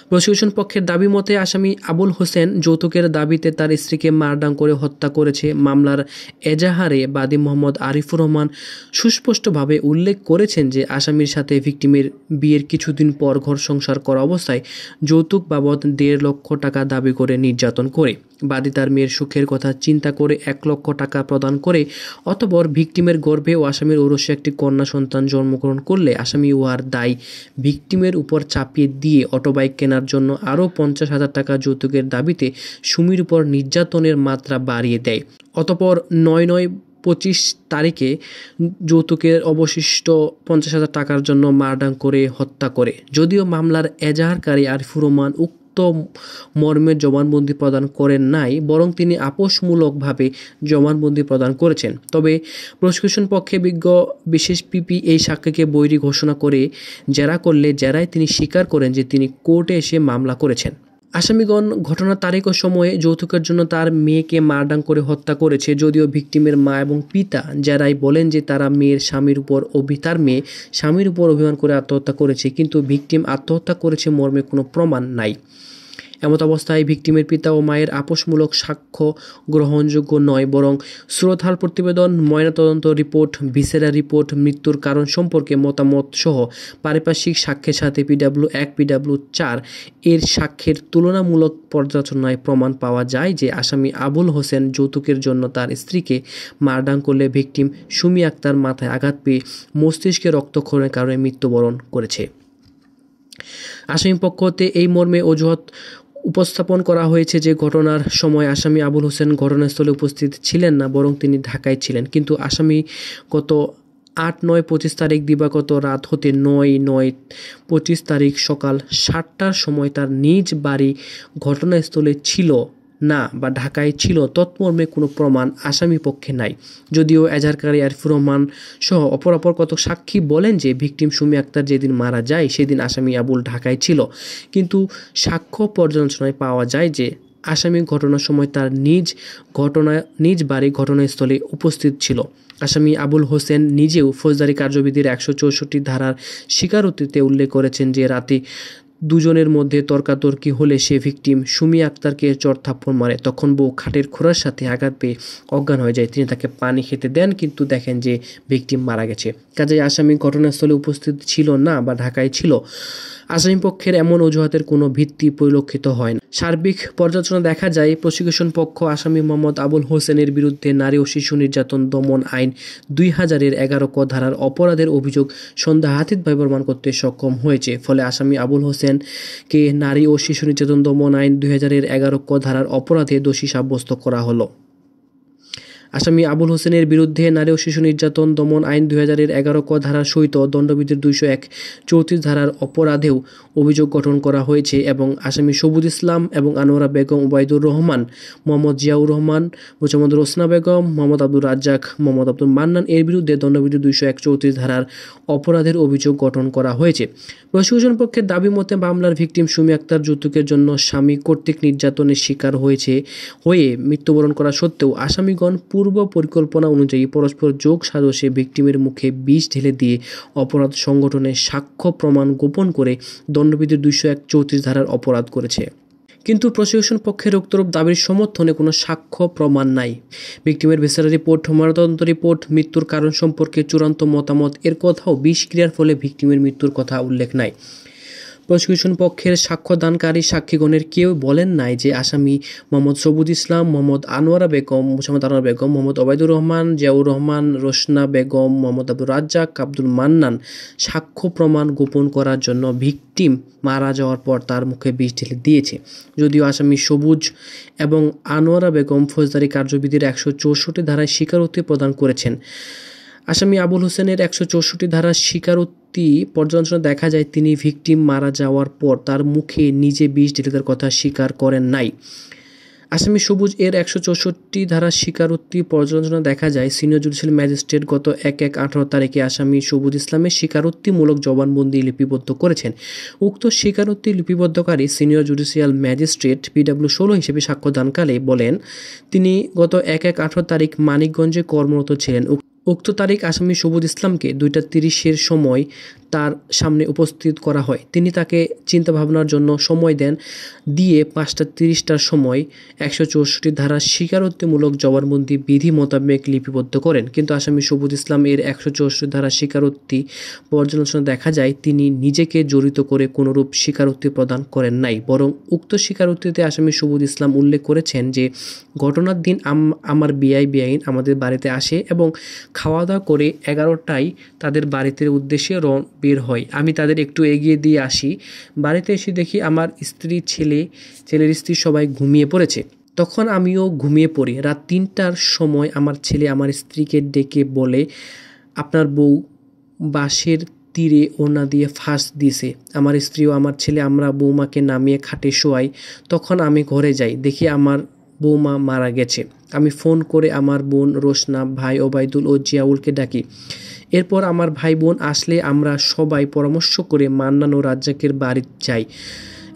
প্রসিকিউশন পক্ষের দাবি মতে আসামি আবুল হোসেন যৌতুকের দাবিতে তার স্ত্রীকে মারডাং করে হত্যা করেছে। মামলার এজাহারে বাদী মোহাম্মদ আরিফুর রহমান সুস্পষ্টভাবে উল্লেখ করেছেন যে আসামির সাথে ভিকটিমের বিয়ের কিছুদিন পর ঘর সংসার করা অবস্থায় যৌতুক বাবদ 1.5 লক্ষ টাকা দাবি করে নির্যাতন করে। বাদী তার মেয়ের সুখের কথা চিন্তা করে 1 লক্ষ টাকা প্রদান করে অতঃপর ভিকটিমের গর্ভে ও আসামির ঔরসে একটি কন্যা সন্তান জন্মগ্রহণ করলে আসামি উহার দায় ভিকটিমের উপর চাপিয়ে দিয়ে অটোবাইক কেনার জন্য আরও 50,000 টাকা যৌতুকের দাবিতে সুমির উপর নির্যাতনের মাত্রা বাড়িয়ে দেয়। অতঃপর 9/9/25 তারিখে যৌতুকের অবশিষ্ট 50,000 টাকার জন্য মারডাং করে হত্যা করে। যদিও মামলার এজাহারকারী আরিফুর রহমান উক্ত মর্মের জবানবন্দি প্রদান করেন নাই, বরং তিনি আপোষমূলকভাবে জবানবন্দি প্রদান করেছেন। তবে প্রসিকিউশন পক্ষে বিজ্ঞ বিশেষ পিপি এই সাক্ষ্যকে বৈরী ঘোষণা করে জেরা করলে জেরায় তিনি স্বীকার করেন যে তিনি কোর্টে এসে মামলা করেছেন। আসামিগণ ঘটনার তারিখ ও সময়ে যৌতুকের জন্য তার মেয়েকে মারডাং করে হত্যা করেছে। যদিও ভিকটিমের মা এবং পিতা যারাই বলেন যে তার মেয়ে স্বামীর উপর অভিমান করে আত্মহত্যা করেছে, কিন্তু ভিকটিম আত্মহত্যা করেছে মর্মে কোনো প্রমাণ নাই। এমত অবস্থায় ভিকটিমের পিতা ও মায়ের আপোষমূলক সাক্ষ্য গ্রহণযোগ্য নয়, বরং সুরতহাল প্রতিবেদন, ময়নাতদন্ত রিপোর্ট, ভিসেরা রিপোর্ট, মৃত্যুর কারণ সম্পর্কে মতামত সহ পারিপার্শ্বিক সাক্ষ্যের সাথে PW1, PW4 এর সাক্ষ্যের তুলনামূলক পর্যালোচনায় প্রমাণ পাওয়া যায় যে আসামি আবুল হোসেন যৌতুকের জন্য তার স্ত্রীকে মারডাং করলে ভিকটিম সুমি আক্তার মাথায় আঘাত পেয়ে মস্তিষ্কে রক্তক্ষরণের কারণে মৃত্যুবরণ করেছে। আসামি পক্ষ হতে এই মর্মে অজুহাত উপস্থাপন করা হয়েছে যে ঘটনার সময় আসামি আবুল হোসেন ঘটনাস্থলে উপস্থিত ছিলেন না, বরং তিনি ঢাকায় ছিলেন। কিন্তু আসামি গত 8/9/25 তারিখ দিবাগত রাত হতে 9/9/25 তারিখ সকাল 7টার সময় তার নিজ বাড়ি ঘটনাস্থলে ছিল না বা ঢাকায় ছিল, তৎমর্মে কোনো প্রমাণ আসামি পক্ষে নাই। যদিও এজাহারকারী আরিফুর রহমান সহ অপর কতক সাক্ষী বলেন যে ভিকটিম সুমি আক্তার যেদিন মারা যায় সেদিন আসামি আবুল ঢাকায় ছিল, কিন্তু সাক্ষ্য পর্যালোচনায় পাওয়া যায় যে আসামি ঘটনার সময় তার নিজ বাড়ি ঘটনাস্থলে উপস্থিত ছিল। আসামি আবুল হোসেন নিজেও ফৌজদারি কার্যবিধির 164 ধারার স্বীকারোক্তিতে উল্লেখ করেছেন যে রাতে দুজনের মধ্যে তর্কাতর্কি হলে সে ভিকটিম সুমি আক্তারকে চর-থাপ্পড় মারে। তখন বউ খাটের খোরার সাথে আঘাত পেয়ে অজ্ঞান হয়ে যায়। তিনি তাকে পানি খেতে দেন, কিন্তু দেখেন যে ভিকটিম মারা গেছে। কাজেই আসামি ঘটনাস্থলে উপস্থিত ছিল না বা ঢাকায় ছিল। আসামি পক্ষের এমন অজুহাতের কোনো ভিত্তি পরিলক্ষিত হয় না। সার্বিক পর্যালোচনা দেখা যায় প্রসিকিউশন পক্ষ আসামি মোহাম্মদ আবুল হোসেনের বিরুদ্ধে নারী ও শিশু নির্যাতন দমন আইন 2011 ক ধারার অপরাধের অভিযোগ সন্দেহাতীতভাবে প্রমাণ করতে সক্ষম হয়েছে। ফলে আসামি আবুল হোসেনকে নারী ও শিশু নির্যাতন দমন আইন 2011 ক ধারার অপরাধে দোষী সাব্যস্ত করা হলো। আসামি আবুল হোসেনের বিরুদ্ধে নারী ও শিশু নির্যাতন দমন আইন 2011 ক ধারার সহিত দণ্ডবিধির 201-34 ধারার অপরাধেও অভিযোগ গঠন করা হয়েছে এবং আসামি সবুজ ইসলাম এবং আনোয়ারা বেগম, ওবায়দুর রহমান, মোহাম্মদ জিয়াউর রহমান, মোহাম্মদ রোসনা বেগম, মোহাম্মদ আব্দুর রাজ্জাক, মোহাম্মদ আব্দুল মান্নান এর বিরুদ্ধে দণ্ডবিধির 201-34 ধারার অপরাধের অভিযোগ গঠন করা হয়েছে। প্রসিকিউশন পক্ষের দাবি মতে মামলার ভিকটিম সুমি আক্তার যৌতুকের জন্য স্বামী কর্তৃক নির্যাতনের শিকার হয়ে মৃত্যুবরণ করা সত্ত্বেও আসামিগণ পূর্ব পূর্ব পরিকল্পনা অনুযায়ী পরস্পর যোগ সাজসে ভিকটিমের মুখে বিষ ঢেলে দিয়ে অপরাধ সংগঠনের সাক্ষ্য প্রমাণ গোপন করে দণ্ডবিধির 201-34 ধারার অপরাধ করেছে। কিন্তু প্রসিকিউশন পক্ষের উক্তরূপ দাবির সমর্থনে কোনো সাক্ষ্য প্রমাণ নাই। ভিকটিমের ভিসেরা রিপোর্ট, ময়নাতদন্ত রিপোর্ট, মৃত্যুর কারণ সম্পর্কে চূড়ান্ত মতামত এর কথাও বিষক্রিয়ার ফলে ভিকটিমের মৃত্যুর কথা উল্লেখ নাই। প্রসিকিউশন পক্ষের সাক্ষ্যদানকারী সাক্ষীগণের কেউ বলেন নাই যে আসামি মোহাম্মদ সবুজ ইসলাম, মোহাম্মদ আনোয়ারা বেগম, মোহাম্মদ ওবায়দুর রহমান, জিয়াউর রহমান, রোশনা বেগম, মোহাম্মদ আব্দুর রাজ্জাক, আব্দুল মান্নান সাক্ষ্য প্রমাণ গোপন করার জন্য ভিকটিম মারা যাওয়ার পর তার মুখে বিষ ঢেলে দিয়েছে। যদিও আসামি সবুজ এবং আনোয়ারা বেগম ফৌজদারি কার্যবিধির 164 ধারায় স্বীকারোক্তি প্রদান করেছেন। আসামি আবুল হোসেনের 164 ধারার স্বীকারোক্তি পর্যালোচনা দেখা যায় তিনি ভিকটিম মারা যাওয়ার পর তার মুখে নিজে বিষ ঢেলে দেওয়ার কথা স্বীকার করেন নাই। আসামি সবুজ এর 164 ধারার স্বীকারোক্তি পর্যালোচনা দেখা যায় সিনিয়র জুডিশিয়াল ম্যাজিস্ট্রেট গত 1/1/18 তারিখে আসামি সবুজ ইসলামের স্বীকারোক্তিমূলক জবানবন্দি লিপিবদ্ধ করেছেন। উক্ত স্বীকারোক্তি লিপিবদ্ধকারী সিনিয়র জুডিশিয়াল ম্যাজিস্ট্রেট PW16 হিসেবে সাক্ষ্যদানকালে বলেন তিনি গত 1/1/18 তারিখ মানিকগঞ্জে কর্মরত ছিলেন। উক্ত তারিখ আসামি সবুজ ইসলামকে 2:30 সময় তার সামনে উপস্থিত করা হয়। তিনি তাকে চিন্তাভাবনার জন্য সময় দেন, দিয়ে 5:30 সময় 164 ধারার স্বীকারোক্তিমূলক জবানবন্দি বিধি মোতাবেক লিপিবদ্ধ করেন। কিন্তু আসামি সবুজ ইসলাম এর 164 ধারার স্বীকারোক্তি পর্যালোচনা দেখা যায় তিনি নিজেকে জড়িত করে কোনোরূপ স্বীকারোক্তি প্রদান করেন নাই, বরং উক্ত স্বীকারোক্তিতে আসামি সবুজ ইসলাম উল্লেখ করেছেন যে ঘটনার দিন আমার বেআইন আমাদের বাড়িতে আসে এবং খাওয়া দাওয়া করে 11টায় তাদের বাড়িতে উদ্দেশ্যে বের হয়। আমি তাদের একটু এগিয়ে দিয়ে আসি। বাড়িতে এসে দেখি আমার স্ত্রী, ছেলের স্ত্রী সবাই ঘুমিয়ে পড়েছে। তখন আমিও ঘুমিয়ে পড়ি। রাত 3টার সময় আমার ছেলে আমার স্ত্রীকে ডেকে বলে আপনার বউ বাঁশের তীরে ওড়না দিয়ে ফাঁস দিয়েছে। আমার স্ত্রী ও আমার ছেলে আমরা বৌমাকে নামিয়ে খাটে শোয়াই। তখন আমি ঘরে যাই, দেখি আমার বৌমা মারা গেছে। আমি ফোন করে আমার বোন রোশনা, ভাই ওবায়দুল ও জিয়াউলকে ডাকি। এরপর আমার ভাই বোন আসলে আমরা সবাই পরামর্শ করে মান্নান ও রাজ্জাকের বাড়ি যাই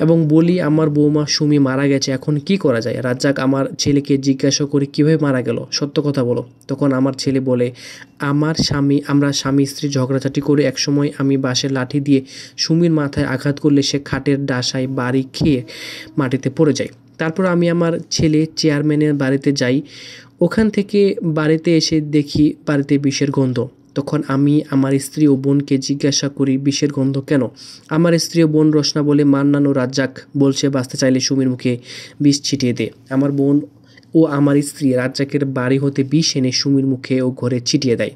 এবং বলি আমার বৌমা সুমি মারা গেছে, এখন কি করা যায়? রাজ্জাক আমার ছেলেকে জিজ্ঞাসা করে কিভাবে মারা গেল, সত্য কথা বলো। তখন আমার ছেলে বলে আমরা স্বামী স্ত্রী ঝগড়াঝাটি করে একসময় আমি বাঁশের লাঠি দিয়ে সুমির মাথায় আঘাত করলে সে খাটের ডাসায় বাড়ি খেয়ে মাটিতে পড়ে যায়। তারপর আমি আমার ছেলে চেয়ারম্যানের বাড়িতে যাই। ওখান থেকে বাড়িতে এসে দেখি বাড়িতে বিষের গন্ধ। তখন আমি আমার স্ত্রী ও বোনকে জিজ্ঞাসা করি বিষের গন্ধ কেন? আমার স্ত্রী ও বোন রোশনা বলে মান্নান ও রাজ্জাক বলছে বাঁচতে চাইলে সুমির মুখে বিষ ছিটিয়ে দে। আমার বোন ও আমার স্ত্রী রাজ্জাকের বাড়ি হতে বিষ এনে সুমির মুখে ও ঘরে ছিটিয়ে দেয়।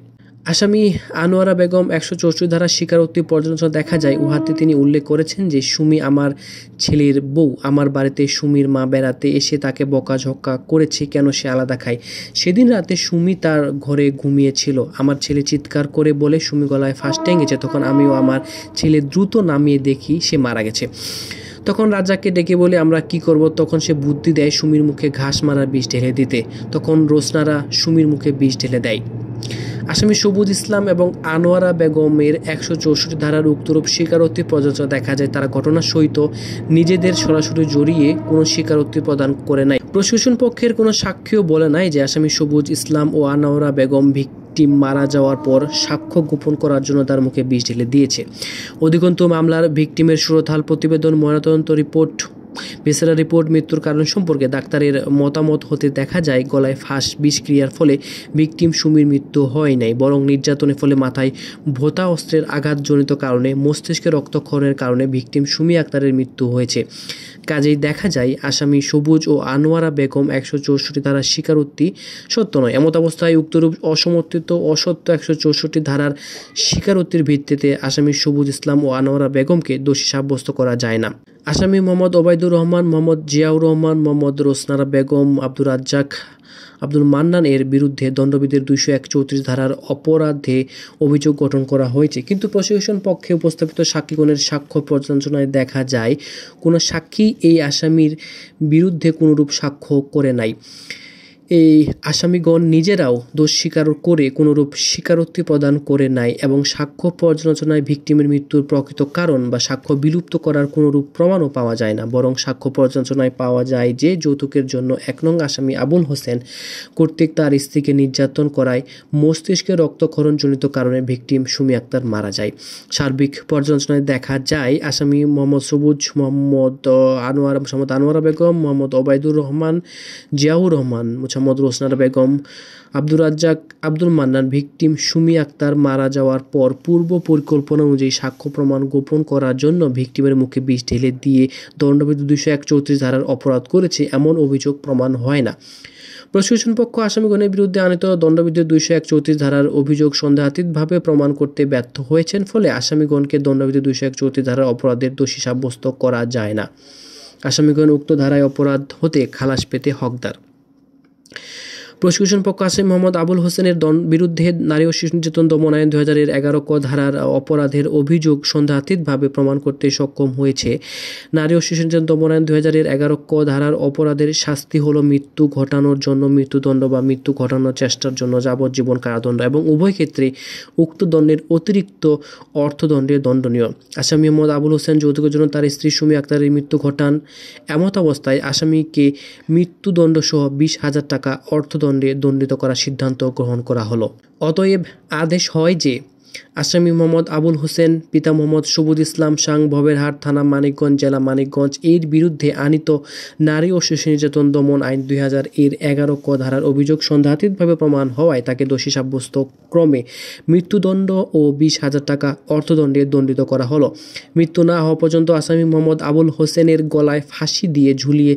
আসামি আনোয়ারা বেগম 164 ধারার স্বীকারোক্তি পর্যালোচনা দেখা যায় উহাতে তিনি উল্লেখ করেছেন যে সুমি আমার ছেলের বউ। আমার বাড়িতে সুমির মা বেড়াতে এসে তাকে বকাঝকা করেছে কেন সে আলাদা খায়। সেদিন রাতে সুমি তার ঘরে ঘুমিয়েছিল। আমার ছেলে চিৎকার করে বলে সুমি গলায় ফাঁস টেঙ্গেছে। তখন আমিও আমার ছেলে দ্রুত নামিয়ে দেখি সে মারা গেছে। তখন রাজ্জাককে ডেকে বলে আমরা কি করব। তখন সে বুদ্ধি দেয় সুমির মুখে ঘাস মারার বিষ ঢেলে দিতে। তখন রোশনারা সুমির মুখে বিষ ঢেলে দেয়। আসামি সবুজ ইসলাম এবং আনোয়ারা বেগমের 164 ধারার উক্তরূপ স্বীকারোক্তি পর্যালোচনা দেখা যায় তারা ঘটনার সহিত নিজেদের সরাসরি জড়িয়ে কোনো স্বীকারোক্তি প্রদান করে নাই। প্রসিকিউশন পক্ষের কোনো সাক্ষীও বলে নাই যে আসামি সবুজ ইসলাম ও আনোয়ারা বেগম ভিকটিম মারা যাওয়ার পর সাক্ষ্য গোপন করার জন্য তার মুখে বিষ ঢেলে দিয়েছে। অধিকন্তু মামলার ভিকটিমের সুরতহাল প্রতিবেদন, ময়নাতদন্ত রিপোর্ট, ভিসেরা রিপোর্ট, মৃত্যুর কারণ সম্পর্কে ডাক্তারের মতামত হতে দেখা যায় গলায় ফাঁস বিষক্রিয়ার ফলে ভিকটিম সুমির মৃত্যু হয় নাই, বরং নির্যাতনের ফলে মাথায় ভোঁতা অস্ত্রের আঘাতজনিত কারণে মস্তিষ্কে রক্তক্ষরণের কারণে ভিকটিম সুমি আক্তারের মৃত্যু হয়েছে। কাজেই দেখা যায় আসামি সবুজ ও আনোয়ারা বেগম 164 ধারার স্বীকারোক্তি সত্য নয়। এমত অবস্থায় উক্তরূপ অসমর্থিত অসত্য 164 ধারার স্বীকারোক্তির ভিত্তিতে আসামি সবুজ ইসলাম ও আনোয়ারা বেগমকে দোষী সাব্যস্ত করা যায় না। আসামি মোহাম্মদ ওবায়দুর রহমান, মোহাম্মদ জিয়াউর রহমান, মোহাম্মদ রোশনা বেগম, আব্দুর রাজ্জাক, আব্দুল মান্নান এর বিরুদ্ধে দণ্ডবিধির 231-34 ধারার অপরাধে অভিযোগ গঠন করা হয়েছে। কিন্তু প্রসিকিউশন পক্ষে উপস্থাপিত সাক্ষীগণের সাক্ষ্য পর্যালোচনায় দেখা যায় কোনো সাক্ষী এই আসামির বিরুদ্ধে কোনোরূপ সাক্ষ্য করে নাই। এই আসামিগণ নিজেরাও দোষ স্বীকার করে কোনরূপ স্বীকারোক্তি প্রদান করে নাই এবং সাক্ষ্য পর্যালোচনায় ভিকটিমের মৃত্যুর প্রকৃত কারণ বা সাক্ষ্য বিলুপ্ত করার কোনরূপ প্রমাণও পাওয়া যায় না, বরং সাক্ষ্য পর্যালোচনায় পাওয়া যায় যে যৌতুকের জন্য ১ নং আসামি আবুল হোসেন কর্তৃক তার স্ত্রীকে নির্যাতন করায় মস্তিষ্কে রক্তক্ষরণজনিত কারণে ভিকটিম সুমি আক্তার মারা যায়। সার্বিক পর্যালোচনায় দেখা যায় আসামি মোহাম্মদ সবুজ, মোহাম্মদ আনোয়ারা বেগম, মোহাম্মদ ওবায়দুর রহমান, জিয়াউর রহমান, মোহাম্মদ রোসনা বেগম, আব্দুর রাজ্জাক, আব্দুল মান্নান ভিকটিম সুমি আক্তার মারা যাওয়ার পর পূর্ব পরিকল্পনা অনুযায়ী সাক্ষ্য প্রমাণ গোপন করার জন্য ভিকটিমের মুখে বিষ ঢেলে দিয়ে দণ্ডবিধি ২০১ ধারার অপরাধ করেছে এমন অভিযোগ প্রমাণ হয় না। প্রসিকিউশন পক্ষ আসামিগণের বিরুদ্ধে আনিত দণ্ডবিধি ২০১ ধারার অভিযোগ সন্দেহাতীতভাবে প্রমাণ করতে ব্যর্থ হয়েছেন, ফলে আসামিগণকে দণ্ডবিধি ২০১ ধারার অপরাধের দোষী সাব্যস্ত করা যায় না। আসামিগণ উক্ত ধারায় অপরাধ হতে খালাস পেতে হকদার। প্রসিকিউশন পক্ষ আসামি মোহাম্মদ আবুল হোসেনের বিরুদ্ধে নারী ও শিশু নির্যাতন দমন আইন ২০১১ ক ধারার অপরাধের অভিযোগ সন্দেহাতীতভাবে প্রমাণ করতে সক্ষম হয়েছে। নারী ও শিশু নির্যাতন দমন আইন ২০১১ ক ধারার অপরাধের শাস্তি হল মৃত্যু ঘটানোর জন্য মৃত্যুদণ্ড বা মৃত্যু ঘটানোর চেষ্টার জন্য যাবজ্জীবন কারাদণ্ড এবং উভয় ক্ষেত্রে উক্ত দণ্ডের অতিরিক্ত অর্থদণ্ডে দণ্ডনীয়। আসামি মোহাম্মদ আবুল হোসেন যৌতুকের জন্য তার স্ত্রী সুমি আক্তারের মৃত্যু ঘটান। এমত অবস্থায় আসামিকে মৃত্যুদণ্ড সহ ২০,০০০ টাকা অর্থদণ্ডে দণ্ডিত করার সিদ্ধান্ত গ্রহণ করা হলো। অতএব আদেশ হয় যে আসামি মোহাম্মদ আবুল হোসেন পিতা মোহাম্মদ সবুজ ইসলাম সাং ভবেরহাট থানা মানিকগঞ্জ জেলা মানিকগঞ্জ এর বিরুদ্ধে আনিত নারী ও শিশু নির্যাতন দমন আইন ২০১১ ক ধারার অভিযোগ সন্দেহাতীতভাবে প্রমাণ হওয়ায় তাকে দোষী সাব্যস্ত ক্রমে মৃত্যুদণ্ড ও ২০,০০০ টাকা অর্থদণ্ডে দণ্ডিত করা হলো। মৃত্যু না হওয়া পর্যন্ত আসামি মোহাম্মদ আবুল হোসেনের গলায় ফাঁসি দিয়ে ঝুলিয়ে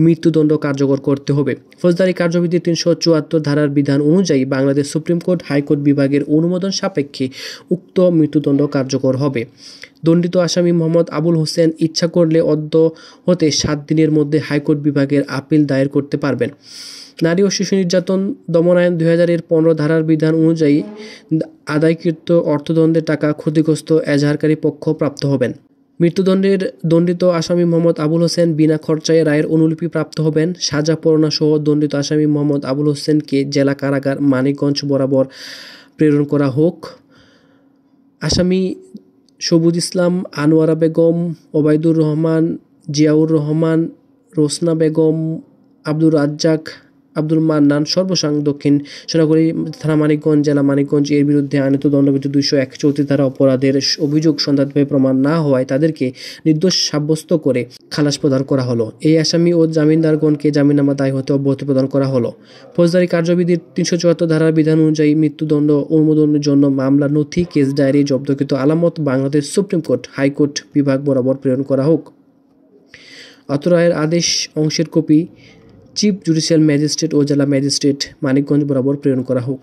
মৃত্যুদণ্ড কার্যকর করতে হবে। ফৌজদারি কার্যবিধির ৩৭৪ ধারার বিধান অনুযায়ী বাংলাদেশ সুপ্রিম কোর্ট হাইকোর্ট বিভাগের অনুমোদন সাপেক্ষে উক্ত মৃত্যুদণ্ড কার্যকর হবে। দণ্ডিত আসামি মোহাম্মদ আবুল হোসেন ইচ্ছা করলে অদ্য হতে ৭ দিনের মধ্যে হাইকোর্ট বিভাগের আপিল দায়ের করতে পারবেন। নারী ও শিশু নির্যাতন দমন আইন ২০১৫ ধারার বিধান অনুযায়ী আদায়কৃত অর্থদণ্ডের টাকা ক্ষতিগ্রস্ত এজাহারকারী পক্ষ প্রাপ্ত হবেন। মৃত্যুদণ্ডের দণ্ডিত আসামি মোহাম্মদ আবুল হোসেন বিনা খরচায় রায়ের অনুলিপি প্রাপ্ত হবেন। সাজা পরোয়ানা সহ দণ্ডিত আসামি মোহাম্মদ আবুল হোসেনকে জেলা কারাগার মানিকগঞ্জ বরাবর প্রেরণ করা হোক। আসামি সবুজ ইসলাম, আনোয়ারা বেগম, ওবায়দুর রহমান, জিয়াউর রহমান, রোসনা বেগম, আব্দুর রাজ্জাক, আব্দুল মান্নান সর্বসাং দক্ষিণ সোনাগুড়ি থানা মানিকগঞ্জ জেলা মানিকগঞ্জ এর বিরুদ্ধে আনিত দণ্ডবিধি ২০১ ধারা অপরাধের অভিযোগ সন্দেহাতীতভাবে প্রমাণ না হওয়ায় তাদেরকে নির্দোষ সাব্যস্ত করে খালাস প্রদান করা হলো। এই আসামি ও জামিনদারগণকে জামিননামা দায় হতে অব্যাহতি প্রদান করা হলো। ফৌজদারি কার্যবিধির ৩৭৪ ধারার বিধান অনুযায়ী মৃত্যুদণ্ড অনুমোদনের জন্য মামলা নথি, কেস ডায়েরি, জব্দকৃত আলামত বাংলাদেশ সুপ্রিম কোর্ট হাইকোর্ট বিভাগ বরাবর প্রেরণ করা হোক। অত্র রায়ের আদেশ অংশের কপি চিফ জুডিশিয়াল ম্যাজিস্ট্রেট ও জেলা ম্যাজিস্ট্রেট মানিকগঞ্জ বরাবর প্রেরণ করা হোক।